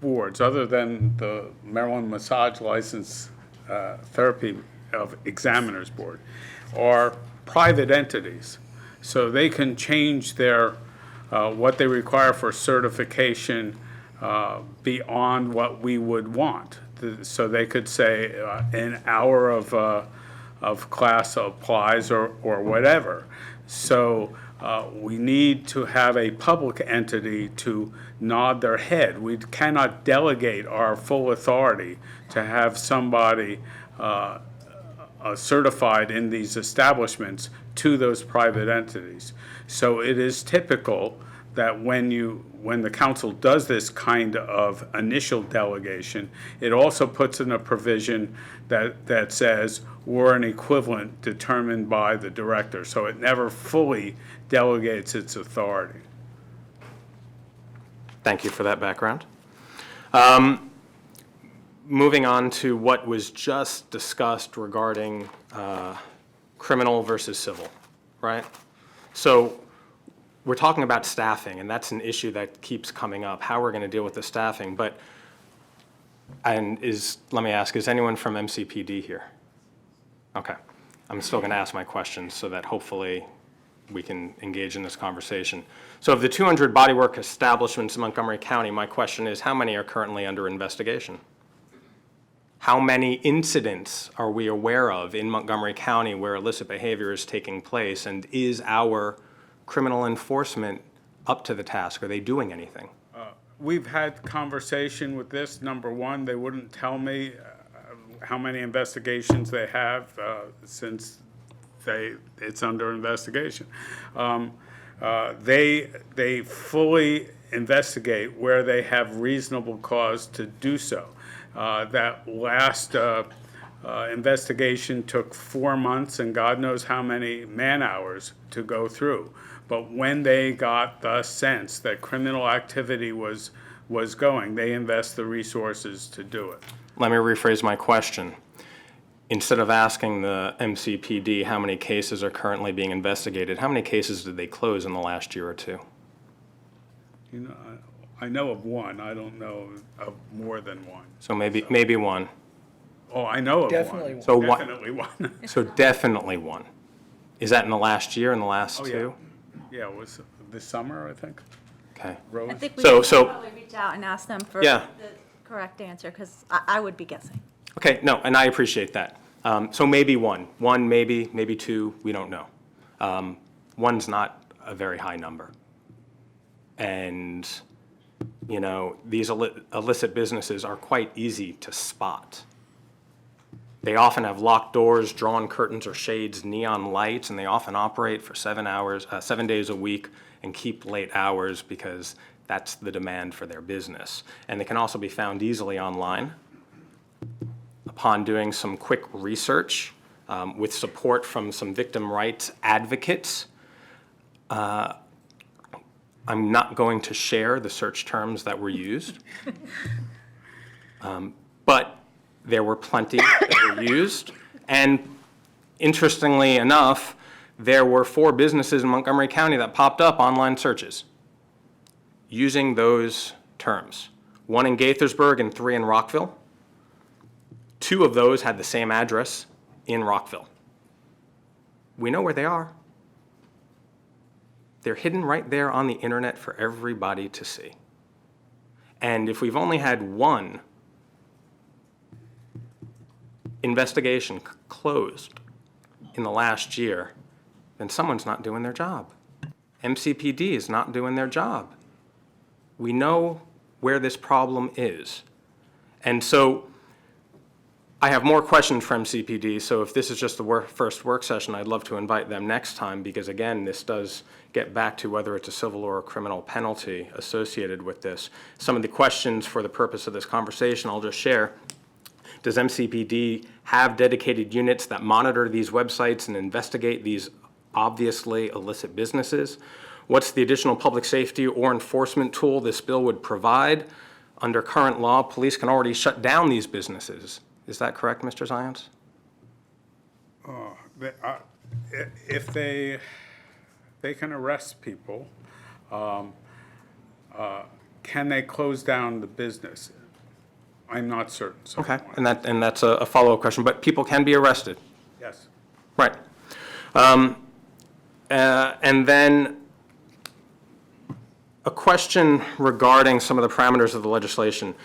boards, other than the Maryland Massage License Therapy of Examiners Board, are private entities. So they can change their, what they require for certification beyond what we would want. So they could say an hour of class applies or whatever. So we need to have a public entity to nod their head. We cannot delegate our full authority to have somebody certified in these establishments to those private entities. So it is typical that when the council does this kind of initial delegation, it also puts in a provision that says we're an equivalent determined by the director. So it never fully delegates its authority. Thank you for that background. Moving on to what was just discussed regarding criminal versus civil, right? So we're talking about staffing, and that's an issue that keeps coming up, how we're going to deal with the staffing. But, let me ask, is anyone from MCPD here? Okay. I'm still going to ask my questions so that hopefully we can engage in this conversation. So of the 200 bodywork establishments in Montgomery County, my question is, how many are currently under investigation? How many incidents are we aware of in Montgomery County where illicit behavior is taking place, and is our criminal enforcement up to the task? Are they doing anything? We've had conversation with this. Number one, they wouldn't tell me how many investigations they have since it's under investigation. They fully investigate where they have reasonable cause to do so. That last investigation took 4 months and God knows how many man-hours to go through. But when they got the sense that criminal activity was going, they invest the resources to do it. Let me rephrase my question. Instead of asking the MCPD how many cases are currently being investigated, how many cases did they close in the last year or two? You know, I know of one. I don't know of more than one. So maybe one. Oh, I know of Definitely one. one. So Definitely one. So definitely one. Is that in the last year, in the last Oh, yeah. two? Yeah, it was this summer, I think. Okay. Rose? I think we So- should probably reach out and ask them for Yeah. the correct answer, because I would be guessing. Okay, no, and I appreciate that. So maybe one, maybe two, we don't know. One's not a very high number. And, you know, these illicit businesses are quite easy to spot. They often have locked doors, drawn curtains or shades, neon lights, and they often operate for 7 days a week and keep late hours because that's the demand for their business. And they can also be found easily online. Upon doing some quick research with support from some victim rights advocates, I'm not going to share the search terms that were used, but there were plenty that were used. And interestingly enough, there were 4 businesses in Montgomery County that popped up online searches using those terms. 1 in Gaithersburg and 3 in Rockville. 2 of those had the same address in Rockville. We know where they are. They're hidden right there on the internet for everybody to see. And if we've only had one investigation closed in the last year, then someone's not doing their job. MCPD is not doing their job. We know where this problem is. And so I have more questions from MCPD, so if this is just the first work session, I'd love to invite them next time, because again, this does get back to whether it's a civil or a criminal penalty associated with this. Some of the questions for the purpose of this conversation I'll just share. Does MCPD have dedicated units that monitor these websites and investigate these obviously illicit businesses? What's the additional public safety or enforcement tool this bill would provide? Under current law, police can already shut down these businesses. Is that correct, Mr. Zions? If they can arrest people, can they close down the business? I'm not certain. So Okay, and that's a follow-up question, but people can be arrested. Yes. Right. And then a question regarding some of the parameters of the legislation,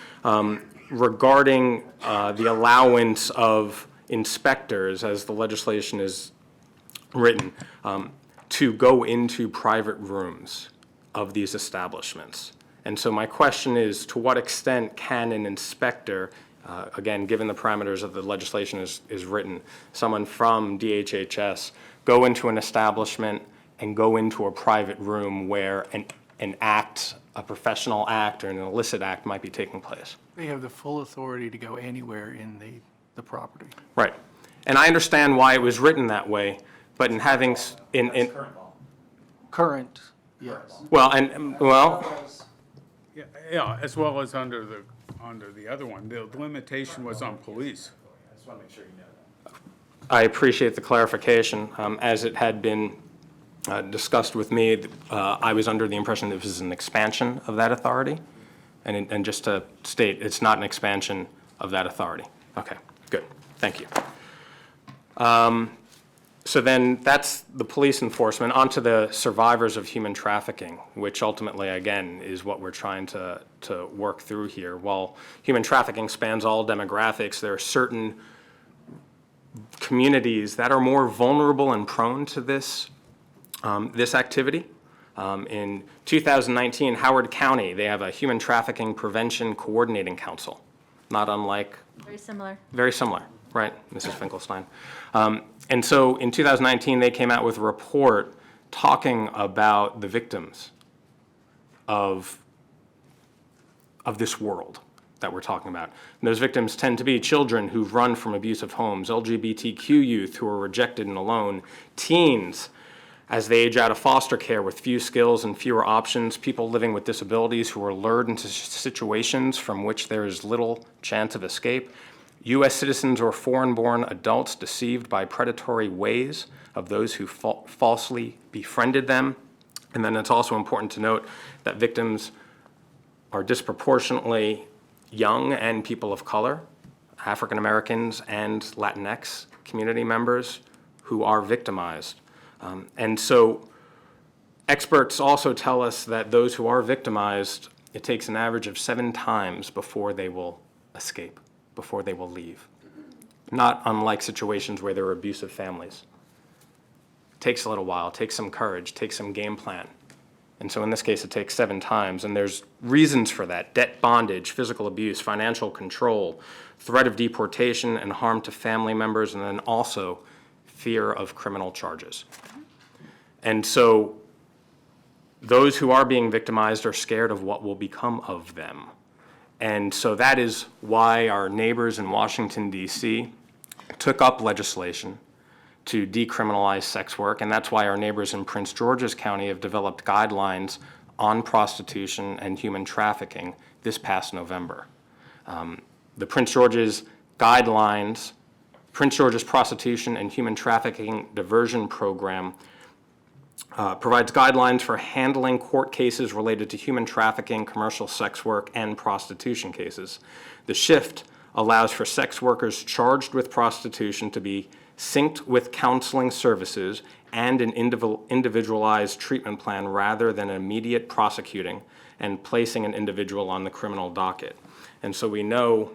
regarding the allowance of inspectors, as the legislation is written, to go into private rooms of these establishments. And so my question is, to what extent can an inspector, again, given the parameters of the legislation is written, someone from DHHS, go into an establishment and go into a private room where an act, a professional act or an illicit act might be taking place? They have the full authority to go anywhere in the property. Right. And I understand why it was written that way, but in having, Current, yes. well, well, Yeah, as well as under the other one. The limitation was on police. I appreciate the clarification. As it had been discussed with me, I was under the impression that this is an expansion of that authority. And just to state, it's not an expansion of that authority. Okay, good, thank you. So then that's the police enforcement. Onto the survivors of human trafficking, which ultimately, again, is what we're trying to work through here. While human trafficking spans all demographics, there are certain communities that are more vulnerable and prone to this activity. In 2019, Howard County, they have a Human Trafficking Prevention Coordinating Council, not unlike. Very similar. Very similar, right, Mrs. Finkelstein. And so in 2019, they came out with a report talking about the victims of this world that we're talking about. And those victims tend to be children who've run from abusive homes, LGBTQ youth who are rejected and alone, teens as they age out of foster care with few skills and fewer options, people living with disabilities who are lured into situations from which there is little chance of escape, U.S. citizens or foreign-born adults deceived by predatory ways of those who falsely befriended them. And then it's also important to note that victims are disproportionately young and people of color, African Americans and Latinx community members who are victimized. And so experts also tell us that those who are victimized, it takes an average of 7 times before they will escape, before they will leave. Not unlike situations where there are abusive families. It takes a little while, it takes some courage, it takes some game plan. And so in this case, it takes 7 times, and there's reasons for that: debt bondage, physical abuse, financial control, threat of deportation and harm to family members, and then also fear of criminal charges. And so those who are being victimized are scared of what will become of them. And so that is why our neighbors in Washington, D.C. took up legislation to decriminalize sex work, and that's why our neighbors in Prince George's County have developed guidelines on prostitution and human trafficking this past November. The Prince George's guidelines, Prince George's Prostitution and Human Trafficking Diversion Program provides guidelines for handling court cases related to human trafficking, commercial sex work, and prostitution cases. The shift allows for sex workers charged with prostitution to be synced with counseling services and an individualized treatment plan rather than immediate prosecuting and placing an individual on the criminal docket. And so we know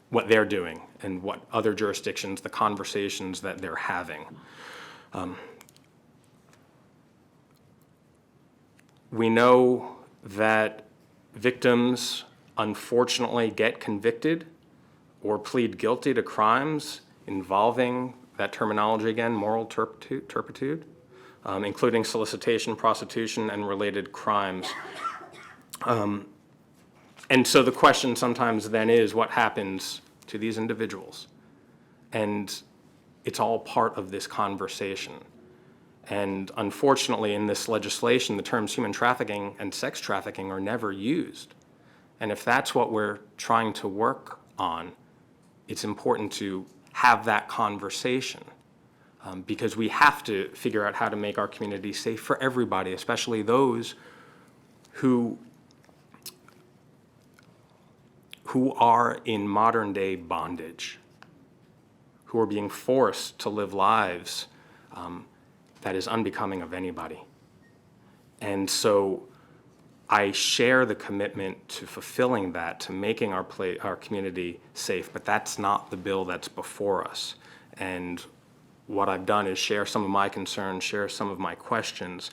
what they're doing and what other jurisdictions, the conversations that they're having. We know that victims unfortunately get convicted or plead guilty to crimes involving that terminology again, moral turpitude, including solicitation, prostitution, and related crimes. And so the question sometimes then is, what happens to these individuals? And it's all part of this conversation. And unfortunately, in this legislation, the terms human trafficking and sex trafficking are never used. And if that's what we're trying to work on, it's important to have that conversation, because we have to figure out how to make our community safe for everybody, especially those who are in modern day bondage, who are being forced to live lives that is unbecoming of anybody. And so I share the commitment to fulfilling that, to making our community safe, but that's not the bill that's before us. And what I've done is share some of my concerns, share some of my questions,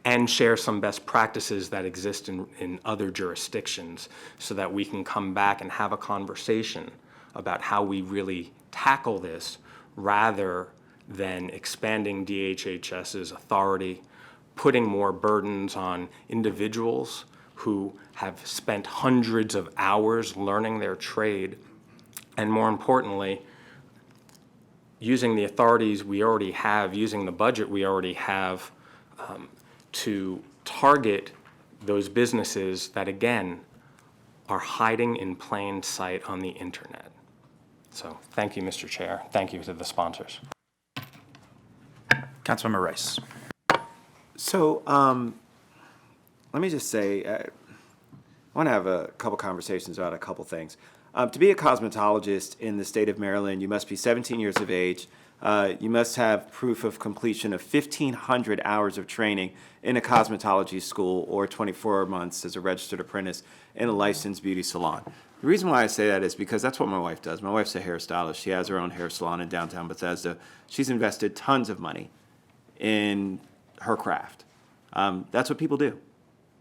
and share some best practices that exist in other jurisdictions so that we can come back and have a conversation about how we really tackle this rather than expanding DHHS's authority, putting more burdens on individuals who have spent hundreds of hours learning their trade, and more importantly, using the authorities we already have, using the budget we already have, to target those businesses that, again, are hiding in plain sight on the internet. So thank you, Mr. Chair. Thank you to the sponsors. Councilmember Rice. So let me just say, I want to have a couple conversations about a couple things. To be a cosmetologist in the state of Maryland, you must be 17 years of age. You must have proof of completion of 1,500 hours of training in a cosmetology school or 24 months as a registered apprentice in a licensed beauty salon. The reason why I say that is because that's what my wife does. My wife's a hairstylist. She has her own hair salon in downtown Bethesda. She's invested tons of money in her craft. That's what people do.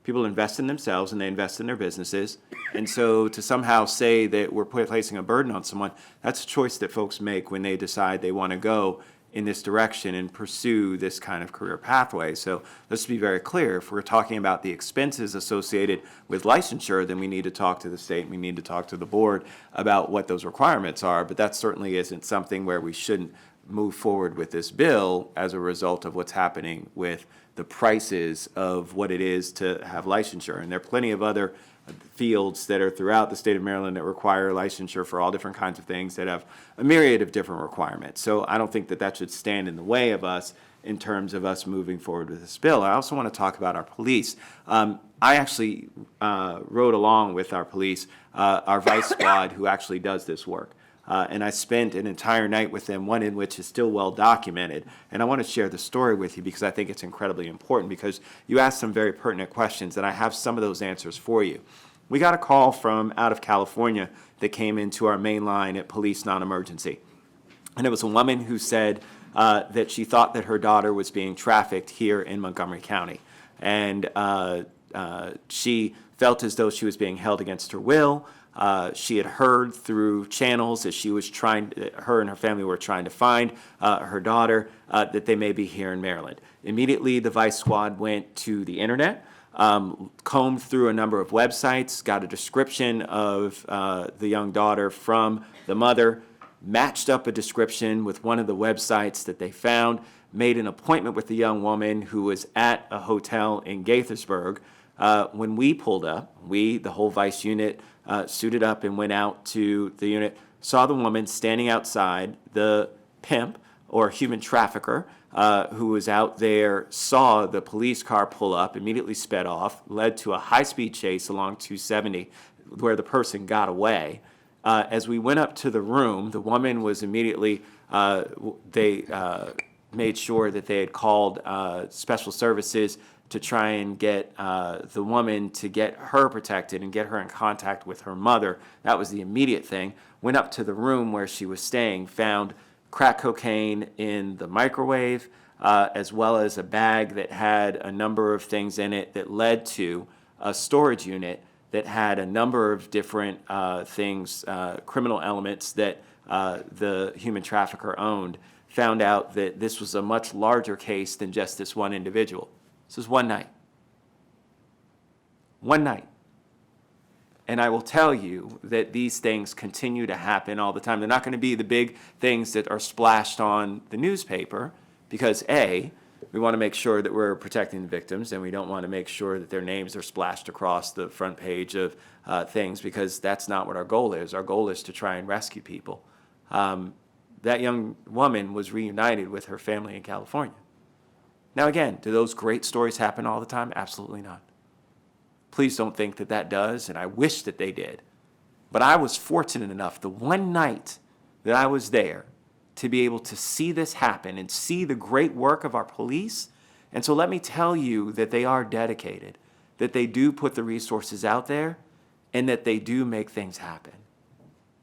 People invest in themselves and they invest in their businesses. And so to somehow say that we're placing a burden on someone, that's a choice that folks make when they decide they want to go in this direction and pursue this kind of career pathway. So let's be very clear. If we're talking about the expenses associated with licensure, then we need to talk to the state, we need to talk to the board about what those requirements are. But that certainly isn't something where we shouldn't move forward with this bill as a result of what's happening with the prices of what it is to have licensure. And there are plenty of other fields that are throughout the state of Maryland that require licensure for all different kinds of things that have a myriad of different requirements. So I don't think that that should stand in the way of us in terms of us moving forward with this bill. I also want to talk about our police. I actually rode along with our police, our vice squad, who actually does this work. And I spent an entire night with them, one in which is still well documented. And I want to share the story with you because I think it's incredibly important, because you asked some very pertinent questions and I have some of those answers for you. We got a call from out of California that came into our main line at Police Non-Emergency. And it was a woman who said that she thought that her daughter was being trafficked here in Montgomery County. And she felt as though she was being held against her will. She had heard through channels as she was her and her family were trying to find her daughter, that they may be here in Maryland. Immediately, the Vice Squad went to the internet, combed through a number of websites, got a description of the young daughter from the mother, matched up a description with one of the websites that they found, made an appointment with the young woman who was at a hotel in Gaithersburg. When we pulled up, the whole Vice unit, suited up and went out to the unit, saw the woman standing outside. The pimp or human trafficker who was out there saw the police car pull up, immediately sped off, led to a high-speed chase along 270 where the person got away. As we went up to the room, the woman was immediately they made sure that they had called special services to try and get the woman to get her protected and get her in contact with her mother. That was the immediate thing. Went up to the room where she was staying, found crack cocaine in the microwave, as well as a bag that had a number of things in it that led to a storage unit that had a number of different things, criminal elements that the human trafficker owned. Found out that this was a much larger case than just this one individual. This was one night. One night. And I will tell you that these things continue to happen all the time. They're not going to be the big things that are splashed on the newspaper because, A, we want to make sure that we're protecting the victims, and we don't want to make sure that their names are splashed across the front page of things, because that's not what our goal is. Our goal is to try and rescue people. That young woman was reunited with her family in California. Now again, do those great stories happen all the time? Absolutely not. Please don't think that that does, and I wish that they did. But I was fortunate enough, the one night that I was there, to be able to see this happen and see the great work of our police. And so let me tell you that they are dedicated, that they do put the resources out there, and that they do make things happen.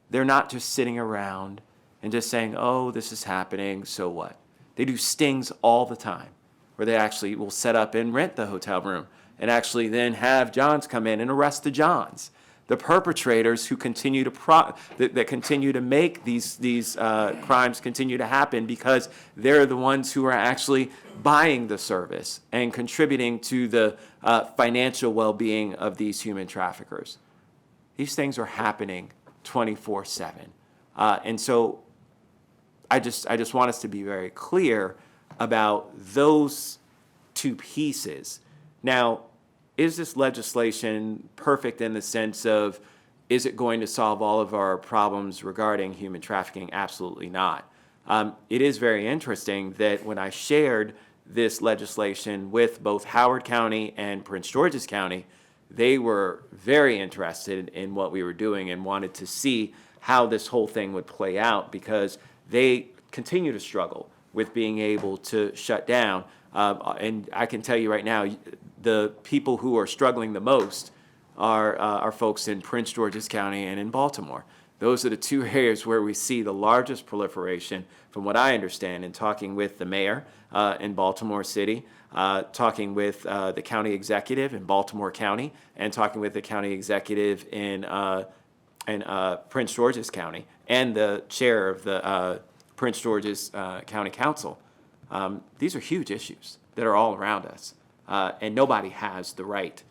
They're not just sitting around and just saying, oh, this is happening, so what? They do stings all the time, where they actually will set up and rent the hotel room and actually then have Johns come in and arrest the Johns. The perpetrators who continue to that continue to make these crimes continue to happen because they're the ones who are actually buying the service and contributing to the financial well-being of these human traffickers. These things are happening 24/7, and so I just want us to be very clear about those two pieces. Now, is this legislation perfect in the sense of, is it going to solve all of our problems regarding human trafficking? Absolutely not. It is very interesting that when I shared this legislation with both Howard County and Prince George's County, they were very interested in what we were doing and wanted to see how this whole thing would play out, because they continue to struggle with being able to shut down. And I can tell you right now, the people who are struggling the most are folks in Prince George's County and in Baltimore. Those are the two areas where we see the largest proliferation, from what I understand, in talking with the mayor in Baltimore City, talking with the county executive in Baltimore County, and talking with the county executive in Prince George's County, and the chair of the Prince George's County Council. These are huge issues that are all around us, and nobody has the right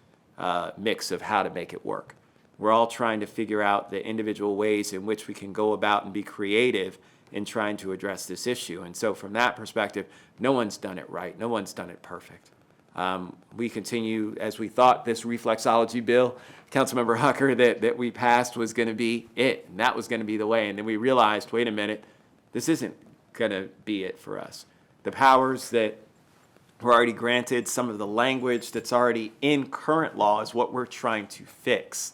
mix of how to make it work. We're all trying to figure out the individual ways in which we can go about and be creative in trying to address this issue. And so from that perspective, no one's done it right. No one's done it perfect. We continue, as we thought this reflexology bill, Councilmember Hucker, that we passed was going to be it, and that was going to be the way. And then we realized, wait a minute, this isn't going to be it for us. The powers that were already granted, some of the language that's already in current law is what we're trying to fix.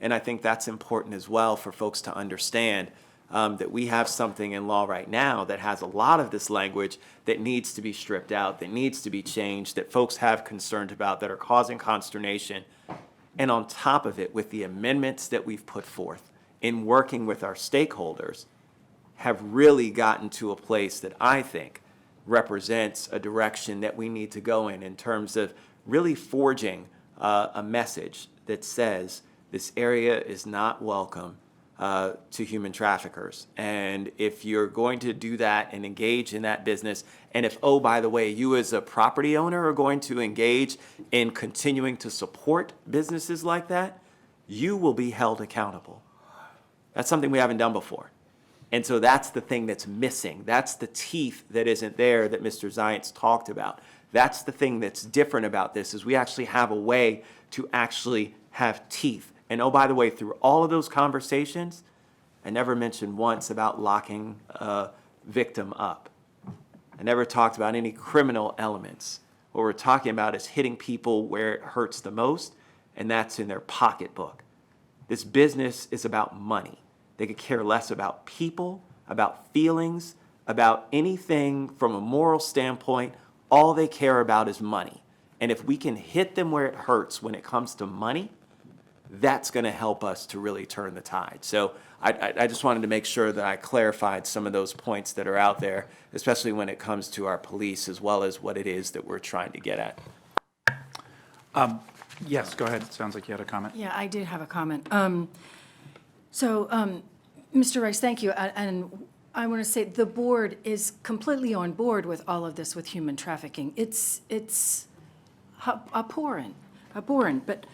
And I think that's important as well for folks to understand, that we have something in law right now that has a lot of this language that needs to be stripped out, that needs to be changed, that folks have concerns about, that are causing consternation. And on top of it, with the amendments that we've put forth in working with our stakeholders, have really gotten to a place that I think represents a direction that we need to go in terms of really forging a message that says this area is not welcome to human traffickers. And if you're going to do that and engage in that business, and if, oh, by the way, you as a property owner are going to engage in continuing to support businesses like that, you will be held accountable. That's something we haven't done before. And so that's the thing that's missing. That's the teeth that isn't there that Mr. Zients talked about. That's the thing that's different about this, is we actually have a way to actually have teeth. And oh, by the way, through all of those conversations, I never mentioned once about locking a victim up. I never talked about any criminal elements. What we're talking about is hitting people where it hurts the most, and that's in their pocketbook. This business is about money. They could care less about people, about feelings, about anything from a moral standpoint. All they care about is money. And if we can hit them where it hurts when it comes to money, that's going to help us to really turn the tide. So I just wanted to make sure that I clarified some of those points that are out there, especially when it comes to our police, as well as what it is that we're trying to get at. Yes, go ahead. Sounds like you had a comment. Yeah, I did have a comment. Mr. Rice, thank you. And I want to say the board is completely on board with all of this with human trafficking. It's abhorrent. But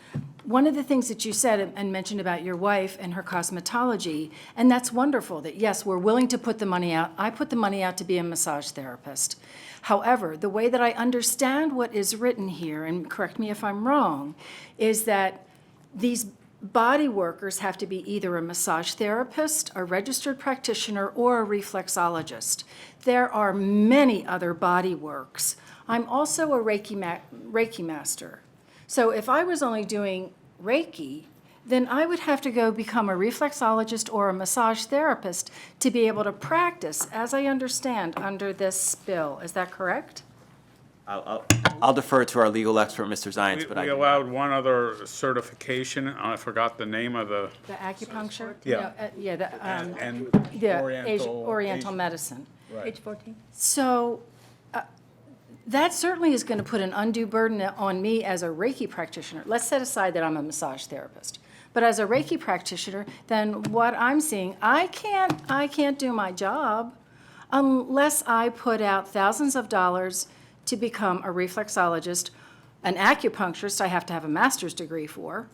one of the things that you said and mentioned about your wife and her cosmetology, and that's wonderful that, yes, we're willing to put the money out. I put the money out to be a massage therapist. However, the way that I understand what is written here, and correct me if I'm wrong, is that these body workers have to be either a massage therapist, a registered practitioner, or a reflexologist. There are many other body works. I'm also a Reiki master. So if I was only doing Reiki, then I would have to go become a reflexologist or a massage therapist to be able to practice, as I understand, under this bill. Is that correct? I'll defer to our legal expert, Mr. Zients, but I We do not. allowed one other certification, I forgot the name of the, The acupuncture? Yeah. No, yeah, and the Oriental. Oriental medicine. Page 14. So that certainly is going to put an undue burden on me as a Reiki practitioner. Let's set aside that I'm a massage therapist. But as a Reiki practitioner, then what I'm seeing, I can't do my job unless I put out thousands of dollars to become a reflexologist, an acupuncturist I have to have a master's degree for.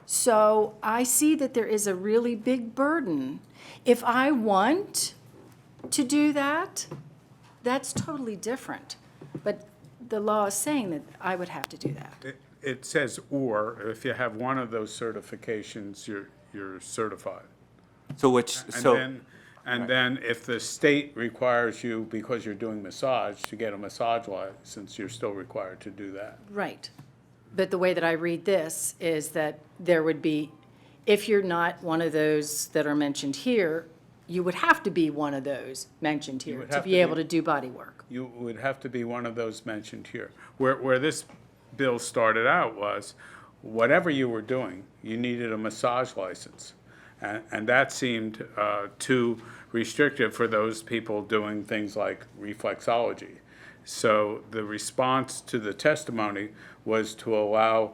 So I see that there is a really big burden. If I want to do that, that's totally different. But the law is saying that I would have to do that. It says or, if you have one of those certifications, you're certified. And then if the state requires you, because you're doing massage, to get a massage license, you're still required to do that. Right. But the way that I read this is that there would be, if you're not one of those that are mentioned here, you would have to be one of those mentioned here would to have be to able be- to do body work. You would have to be one of those mentioned here. Where this bill started out was, whatever you were doing, you needed a massage license. And that seemed too restrictive for those people doing things like reflexology. So the response to the testimony was to allow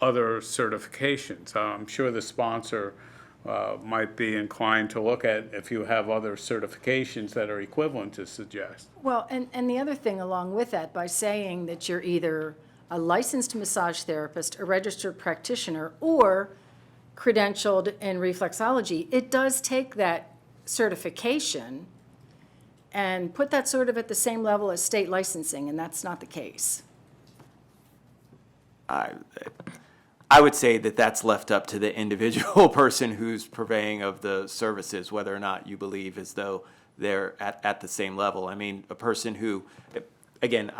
other certifications. I'm sure the sponsor might be inclined to look at if you have other certifications that are equivalent to suggest. Well, and the other thing along with that, by saying that you're either a licensed massage therapist, a registered practitioner, or credentialed in reflexology, it does take that certification and put that sort of at the same level as state licensing, and that's not the case. I would say that that's left up to the individual person who's purveying of the services, whether or not you believe as though they're at the same level. I mean, a person who, again,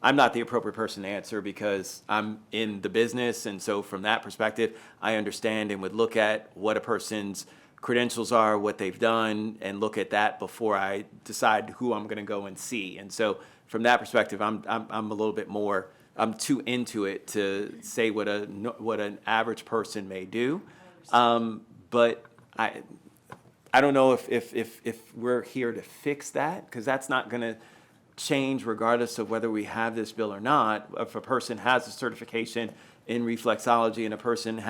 I'm not the appropriate person to answer because I'm in the business, and so from that perspective, I understand and would look at what a person's credentials are, what they've done, and look at that before I decide who I'm going to go and see. And so from that perspective, I'm a little bit more, I'm too into it to say what an average person may do. But I don't know if we're here to fix that, because that's not going to change regardless of whether we have this bill or not. If a person has a certification in reflexology and a person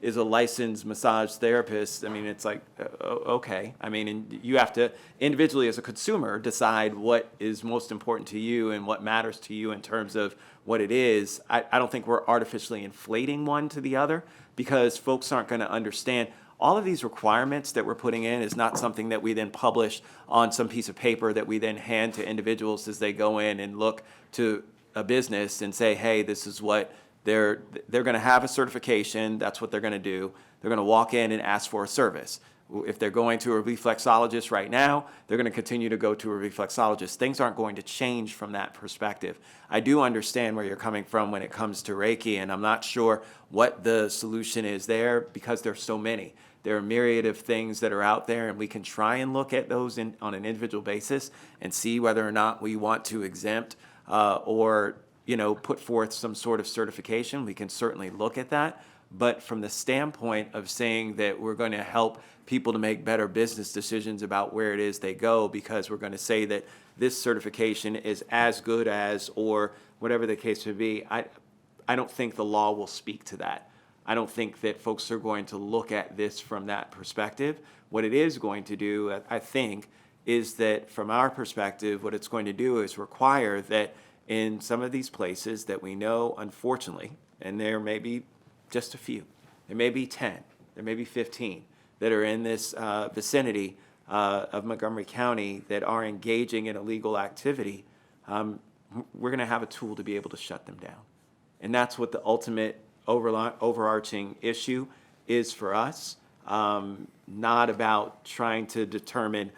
is a licensed massage therapist, I mean, it's like, okay. I mean, and you have to individually as a consumer decide what is most important to you and what matters to you in terms of what it is. I don't think we're artificially inflating one to the other, because folks aren't going to understand. All of these requirements that we're putting in is not something that we then publish on some piece of paper that we then hand to individuals as they go in and look to a business and say, hey, this is what they're going to have a certification. That's what they're going to do. They're going to walk in and ask for a service. If they're going to a reflexologist right now, they're going to continue to go to a reflexologist. Things aren't going to change from that perspective. I do understand where you're coming from when it comes to Reiki, and I'm not sure what the solution is there because there's so many. There are a myriad of things that are out there, and we can try and look at those on an individual basis and see whether or not we want to exempt or put forth some sort of certification. We can certainly look at that. But from the standpoint of saying that we're going to help people to make better business decisions about where it is they go, because we're going to say that this certification is as good as, or whatever the case may be, I don't think the law will speak to that. I don't think that folks are going to look at this from that perspective. What it is going to do, I think, is that from our perspective, what it's going to do is require that in some of these places that we know, unfortunately, and there may be just a few, there may be 10, there may be 15 that are in this vicinity of Montgomery County that are engaging in illegal activity, we're going to have a tool to be able to shut them down. And that's what the ultimate overarching issue is for us, not about trying to determine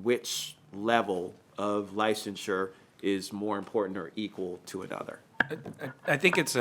which level of licensure is more important or equal to another. I think it's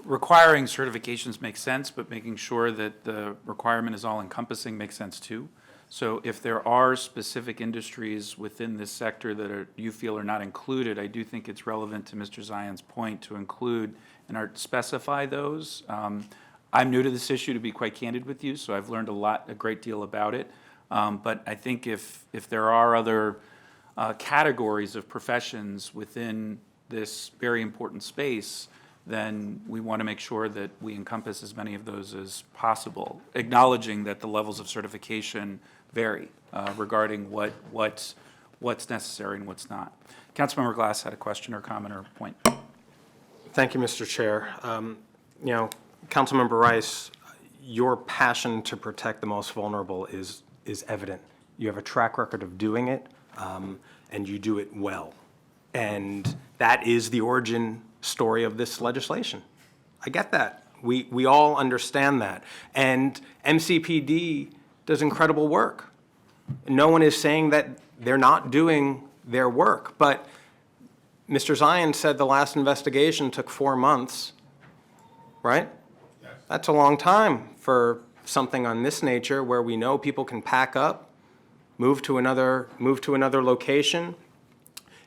requiring certifications makes sense, but making sure that the requirement is all encompassing makes sense too. So if there are specific industries within this sector that you feel are not included, I do think it's relevant to Mr. Zion's point to include and specify those. I'm new to this issue, to be quite candid with you, so I've learned a great deal about it. But I think if there are other categories of professions within this very important space, then we want to make sure that we encompass as many of those as possible, acknowledging that the levels of certification vary regarding what's necessary and what's not. Councilmember Glass had a question or comment or point. Thank you, Mr. Chair. Councilmember Rice, your passion to protect the most vulnerable is evident. You have a track record of doing it, and you do it well. And that is the origin story of this legislation. I get that. We all understand that. And MCPD does incredible work. No one is saying that they're not doing their work. But Mr. Zion said the last investigation took 4 months, right? Yes. That's a long time for something on this nature where we know people can pack up, move to another location,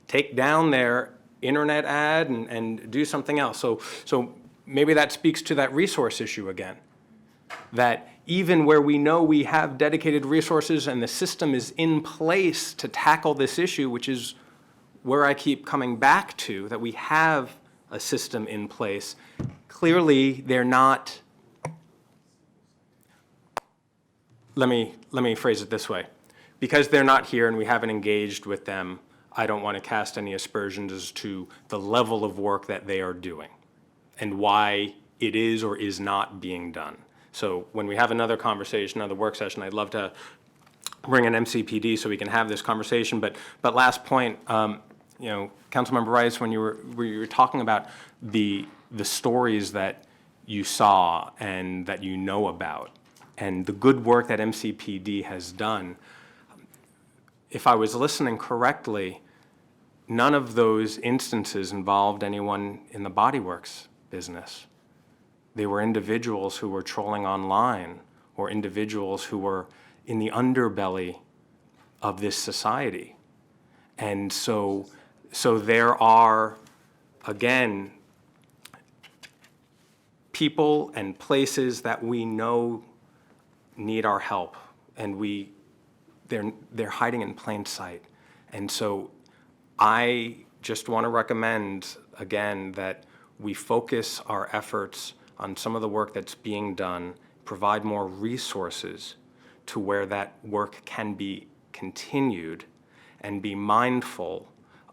take down their internet ad and do something else. So maybe that speaks to that resource issue again, that even where we know we have dedicated resources and the system is in place to tackle this issue, which is where I keep coming back to, that we have a system in place, clearly they're not. Let me phrase it this way. Because they're not here and we haven't engaged with them, I don't want to cast any aspersions as to the level of work that they are doing and why it is or is not being done. So when we have another conversation, another work session, I'd love to bring an MCPD so we can have this conversation. But last point, Councilmember Rice, when you were talking about the stories that you saw and that you know about and the good work that MCPD has done, if I was listening correctly, none of those instances involved anyone in the bodyworks business. They were individuals who were trolling online or individuals who were in the underbelly of this society. And so there are, again, people and places that we know need our help, and they're hiding in plain sight. And so I just want to recommend, again, that we focus our efforts on some of the work that's being done, provide more resources to where that work can be continued, and be mindful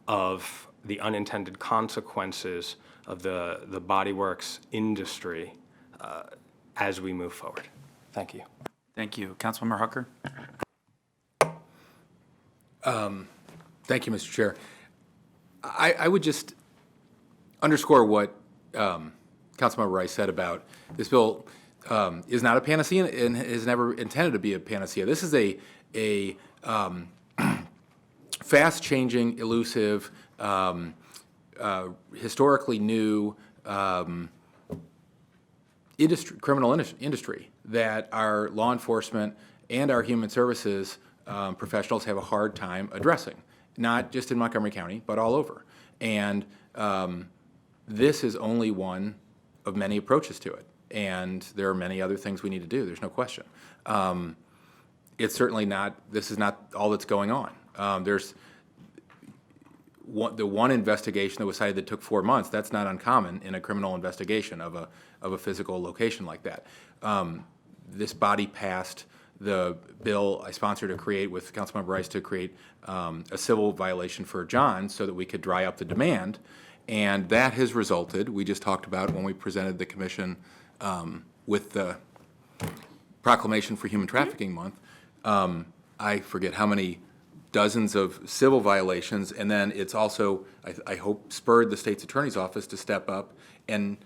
of the unintended consequences of the bodyworks industry as we move forward. Thank you. Thank you. Councilmember Hucker? Thank you, Mr. Chair. I would just underscore what Councilmember Rice said about this bill is not a panacea and is never intended to be a panacea. This is a fast-changing, elusive, historically new criminal industry that our law enforcement and our human services professionals have a hard time addressing, not just in Montgomery County, but all over. And this is only one of many approaches to it. And there are many other things we need to do, there's no question. It's certainly not, this is not all that's going on. There's the one investigation that was cited that took 4 months, that's not uncommon in a criminal investigation of a physical location like that. This body passed the bill I sponsored to create with Councilmember Rice to create a civil violation for John so that we could dry up the demand. And that has resulted, we just talked about when we presented the commission with the proclamation for Human Trafficking Month, I forget how many dozens of civil violations, and then it's also, I hope, spurred the state's attorney's office to step up and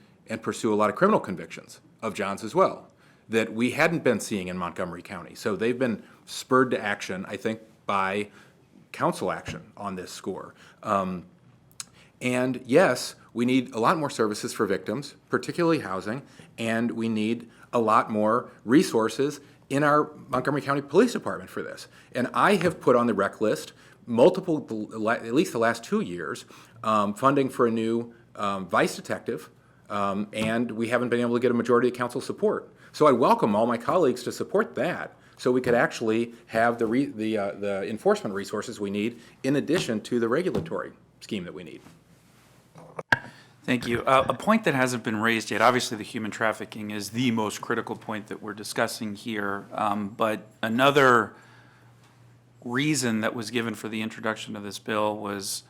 pursue a lot of criminal convictions of John's as well, that we hadn't been seeing in Montgomery County. So they've been spurred to action, I think, by council action on this score. And yes, we need a lot more services for victims, particularly housing, and we need a lot more resources in our Montgomery County Police Department for this. And I have put on the rec list multiple, at least the last 2 years, funding for a new vice detective, and we haven't been able to get a majority of council support. So I welcome all my colleagues to support that, so we could actually have the enforcement resources we need in addition to the regulatory scheme that we need. Thank you. A point that hasn't been raised yet, obviously the human trafficking is the most critical point that we're discussing here, but another reason that was given for the introduction of this bill was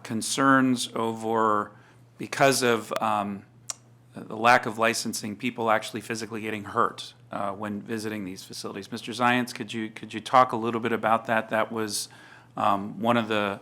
concerns over, because of the lack of licensing, people actually physically getting hurt when visiting these facilities. Mr. Zients, could you talk a little bit about that? That was one of the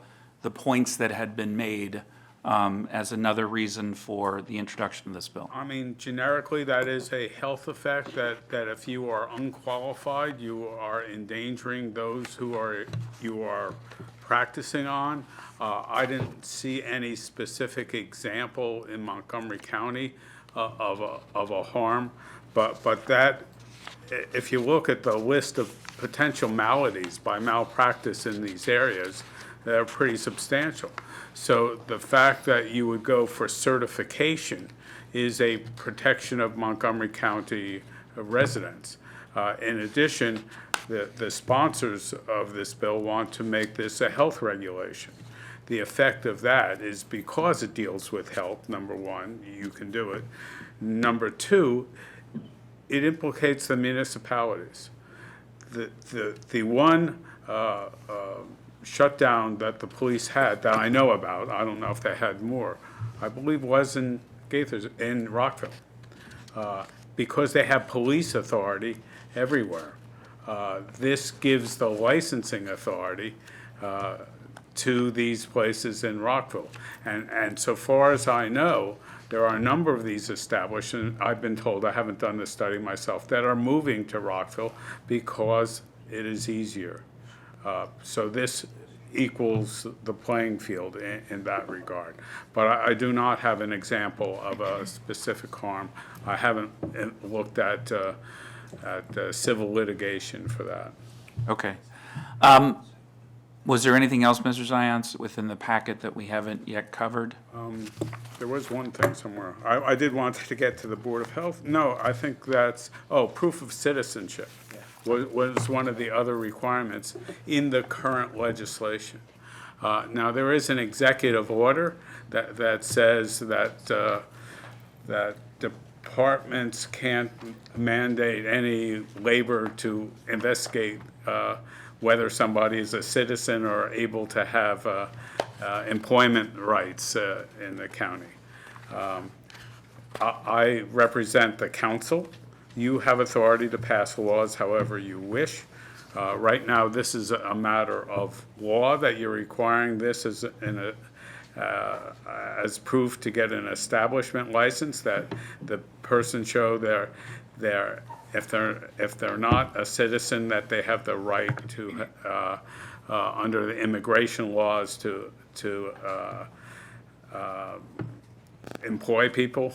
points that had been made as another reason for the introduction of this bill. I mean, generically, that is a health effect, that if you are unqualified, you are endangering those who you are practicing on. I didn't see any specific example in Montgomery County of a harm, but that, if you look at the list of potential maladies by malpractice in these areas, they're pretty substantial. So the fact that you would go for certification is a protection of Montgomery County residents. In addition, the sponsors of this bill want to make this a health regulation. The effect of that is, because it deals with health, number one, you can do it. Number two, it implicates the municipalities. The one shutdown that the police had that I know about, I don't know if they had more, I believe was in Rockville, because they have police authority everywhere. This gives the licensing authority to these places in Rockville. And so far as I know, there are a number of these establishments, I've been told, I haven't done the study myself, that are moving to Rockville because it is easier. So this equals the playing field in that regard. But I do not have an example of a specific harm. I haven't looked at civil litigation for that. Okay. Was there anything else, Mr. Zients, within the packet that we haven't yet covered? There was one thing somewhere. I did want to get to the Board of Health. No, I think that's, proof of citizenship was one of the other requirements in the current legislation. Now, there is an executive order that says that departments can't mandate any labor to investigate whether somebody is a citizen or able to have employment rights in the county. I represent the council. You have authority to pass laws however you wish. Right now, this is a matter of law that you're requiring this as proof to get an establishment license, that the person show if they're not a citizen, that they have the right to under the immigration laws to employ people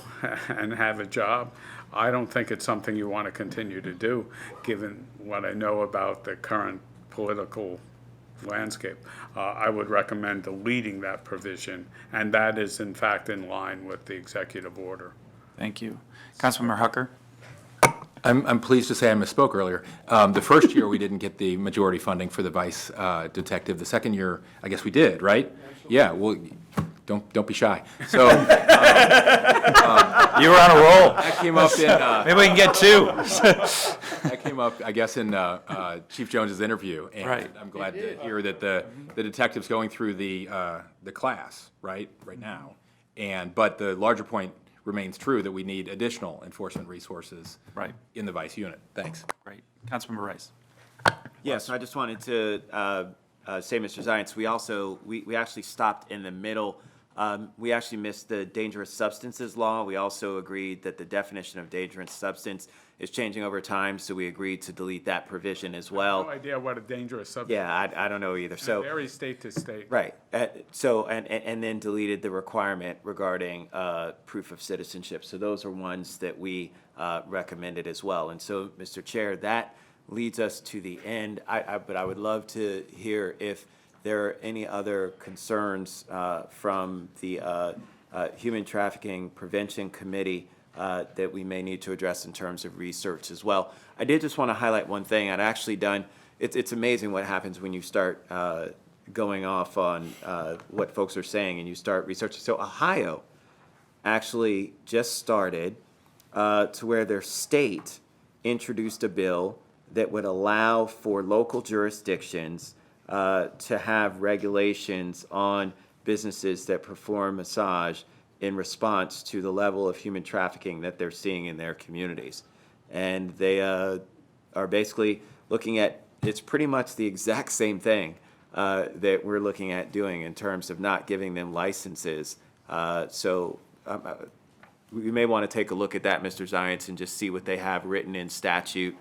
and have a job. I don't think it's something you want to continue to do, given what I know about the current political landscape. I would recommend deleting that provision, and that is in fact in line with the executive order. Thank you. Councilmember Hucker? I'm pleased to say I misspoke earlier. The first year, we didn't get the majority funding for the vice detective. The second year, I guess we did, right? Yeah, well, don't be shy. So You were on a roll. that came up in, Maybe we can get two. that came up, I guess, in Chief Jones's interview. And Right. I'm glad to hear that the detective's going through the class, right now. But the larger point remains true, that we need additional enforcement resources Right. in the vice unit. Thanks. Right. Councilmember Rice? Yes, I just wanted to say, Mr. Zients, we actually stopped in the middle. We actually missed the dangerous substances law. We also agreed that the definition of dangerous substance is changing over time, so we agreed to delete that provision as well. No idea what a dangerous substance. Yeah, I don't know either. So. Varies state to state. Right. And then deleted the requirement regarding proof of citizenship. So those are ones that we recommended as well. And so, Mr. Chair, that leads us to the end. But I would love to hear if there are any other concerns from the Human Trafficking Prevention Committee that we may need to address in terms of research as well. I did just want to highlight one thing. I'd actually done, it's amazing what happens when you start going off on what folks are saying and you start researching. So Ohio actually just started to where their state introduced a bill that would allow for local jurisdictions to have regulations on businesses that perform massage in response to the level of human trafficking that they're seeing in their communities. And they are basically looking at, it's pretty much the exact same thing that we're looking at doing in terms of not giving them licenses. We may want to take a look at that, Mr. Zients, and just see what they have written in statute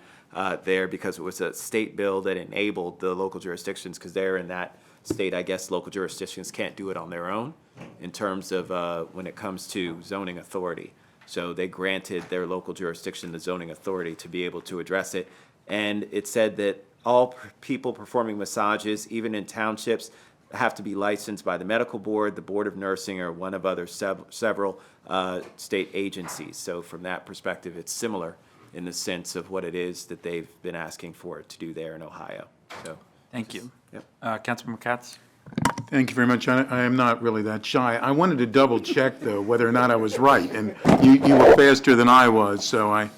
there, because it was a state bill that enabled the local jurisdictions, because they're in that state, I guess local jurisdictions can't do it on their own in terms of when it comes to zoning authority. So they granted their local jurisdiction the zoning authority to be able to address it. And it said that all people performing massages, even in townships, have to be licensed by the medical board, the Board of Nursing, or one of other several state agencies. So from that perspective, it's similar in the sense of what it is that they've been asking for it to do there in Ohio. So, Thank you. Yep. Councilmember Katz? Thank you very much. I am not really that shy. I wanted to double check, though, whether or not I was right, and you were faster than I was, so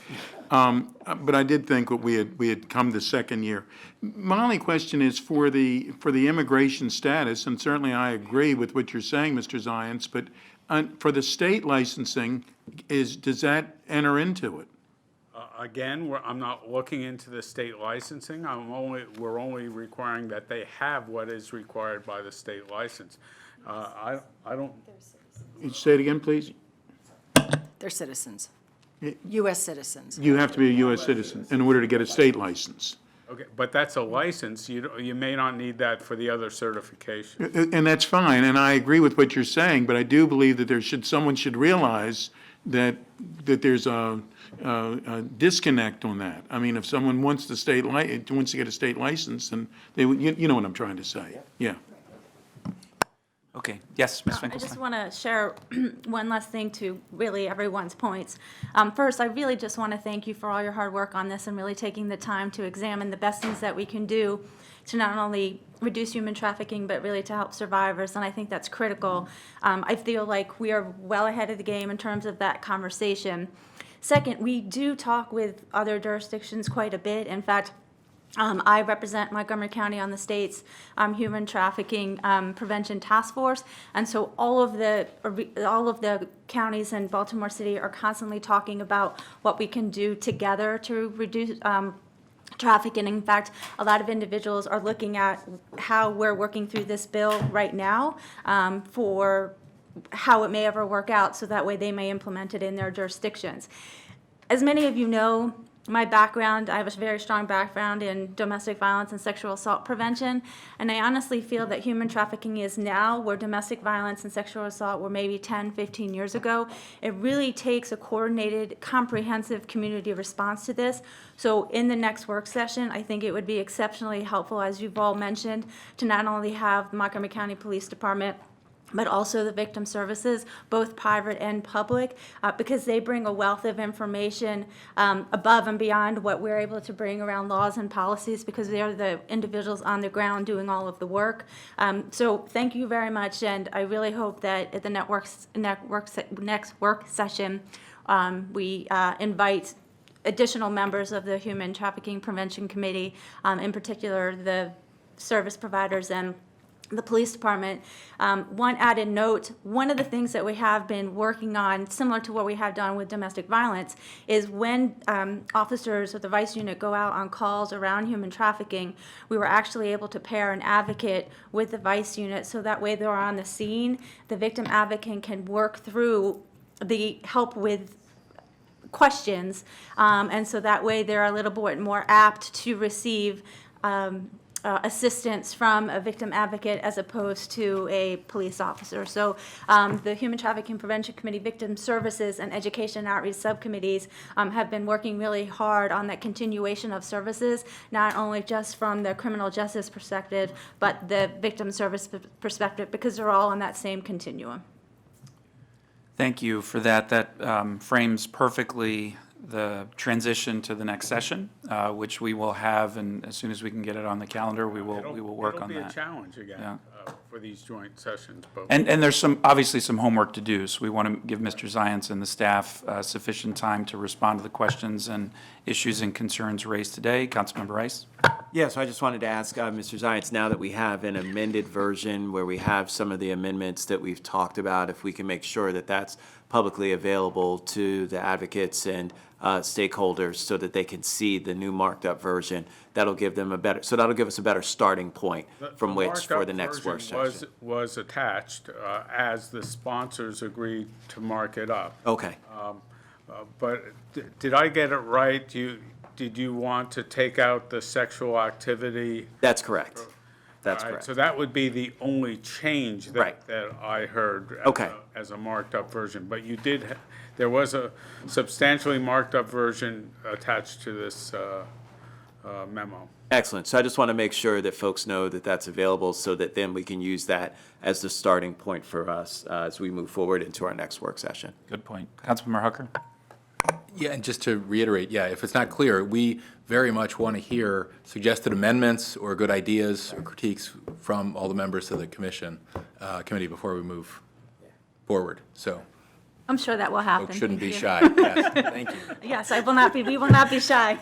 but I did think that we had come the second year. My only question is for the immigration status, and certainly I agree with what you're saying, Mr. Zients, but for the state licensing, does that enter into it? Again, I'm not looking into the state licensing. We're only requiring that they have what is required by the state license. I don't. Say it again, please. They're citizens, U.S. citizens. You have to be a U.S. citizen in order to get a state license. Okay, but that's a license. You may not need that for the other certification. And that's fine, and I agree with what you're saying, but I do believe that someone should realize that there's a disconnect on that. I mean, if someone wants to get a state license, then you know what I'm trying to say. Yeah. Okay, yes, Ms. I just Finkelstein? want to share one last thing to really everyone's points. First, I really just want to thank you for all your hard work on this and really taking the time to examine the best things that we can do to not only reduce human trafficking, but really to help survivors, and I think that's critical. I feel like we are well ahead of the game in terms of that conversation. Second, we do talk with other jurisdictions quite a bit. In fact, I represent Montgomery County on the state's Human Trafficking Prevention Task Force, and so all of the counties in Baltimore City are constantly talking about what we can do together to reduce trafficking. In fact, a lot of individuals are looking at how we're working through this bill right now for how it may ever work out, so that way they may implement it in their jurisdictions. As many of you know, my background, I have a very strong background in domestic violence and sexual assault prevention, and I honestly feel that human trafficking is now where domestic violence and sexual assault were maybe 10, 15 years ago. It really takes a coordinated, comprehensive community response to this. So in the next work session, I think it would be exceptionally helpful, as you've all mentioned, to not only have the Montgomery County Police Department, but also the victim services, both private and public, because they bring a wealth of information above and beyond what we're able to bring around laws and policies, because they're the individuals on the ground doing all of the work. So thank you very much, and I really hope that at the next work session, we invite additional members of the Human Trafficking Prevention Committee, in particular the service providers and the police department. One added note, one of the things that we have been working on, similar to what we have done with domestic violence, is when officers of the Vice Unit go out on calls around human trafficking, we were actually able to pair an advocate with the Vice Unit, so that way they're on the scene. The victim advocate can work through the help with questions, and so that way they're a little bit more apt to receive assistance from a victim advocate as opposed to a police officer. So the Human Trafficking Prevention Committee, Victim Services, and Education and Outreach Subcommittees have been working really hard on that continuation of services, not only just from the criminal justice perspective, but the victim service perspective, because they're all on that same continuum. Thank you for that. That frames perfectly the transition to the next session, which we will have, and as soon as we can get it on the calendar, we will work on It'll be that. a challenge again Yeah. for these joint sessions. But And there's obviously some homework to do, so we want to give Mr. Zients and the staff sufficient time to respond to the questions and issues and concerns raised today. Councilmember Rice? Yeah, so I just wanted to ask Mr. Zients, now that we have an amended version where we have some of the amendments that we've talked about, if we can make sure that that's publicly available to the advocates and stakeholders so that they can see the new marked up version, that'll give them that'll give us a better starting point from which for the next work session. was attached as the sponsors agreed to mark it up. Okay. But did I get it right? Did you want to take out the sexual activity? That's correct. That's All right, correct. so that would be the only change Right. that I heard Okay. as a marked up version. But you did, there was a substantially marked up version attached to this memo. Excellent. So I just want to make sure that folks know that that's available so that then we can use that as the starting point for us as we move forward into our next work session. Good point. Councilmember Hucker? Yeah, and just to reiterate, yeah, if it's not clear, we very much want to hear suggested amendments or good ideas or critiques from all the members of the committee before we move forward. So I'm sure that will happen. folks shouldn't be Thank you. shy. Yes, thank you. Yes, we will not be shy.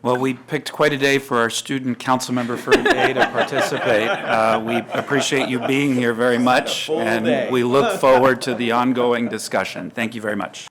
Well, we picked quite a day for our student council member for today to participate. We appreciate you being here very much, and we look forward to the ongoing discussion. Thank you very much.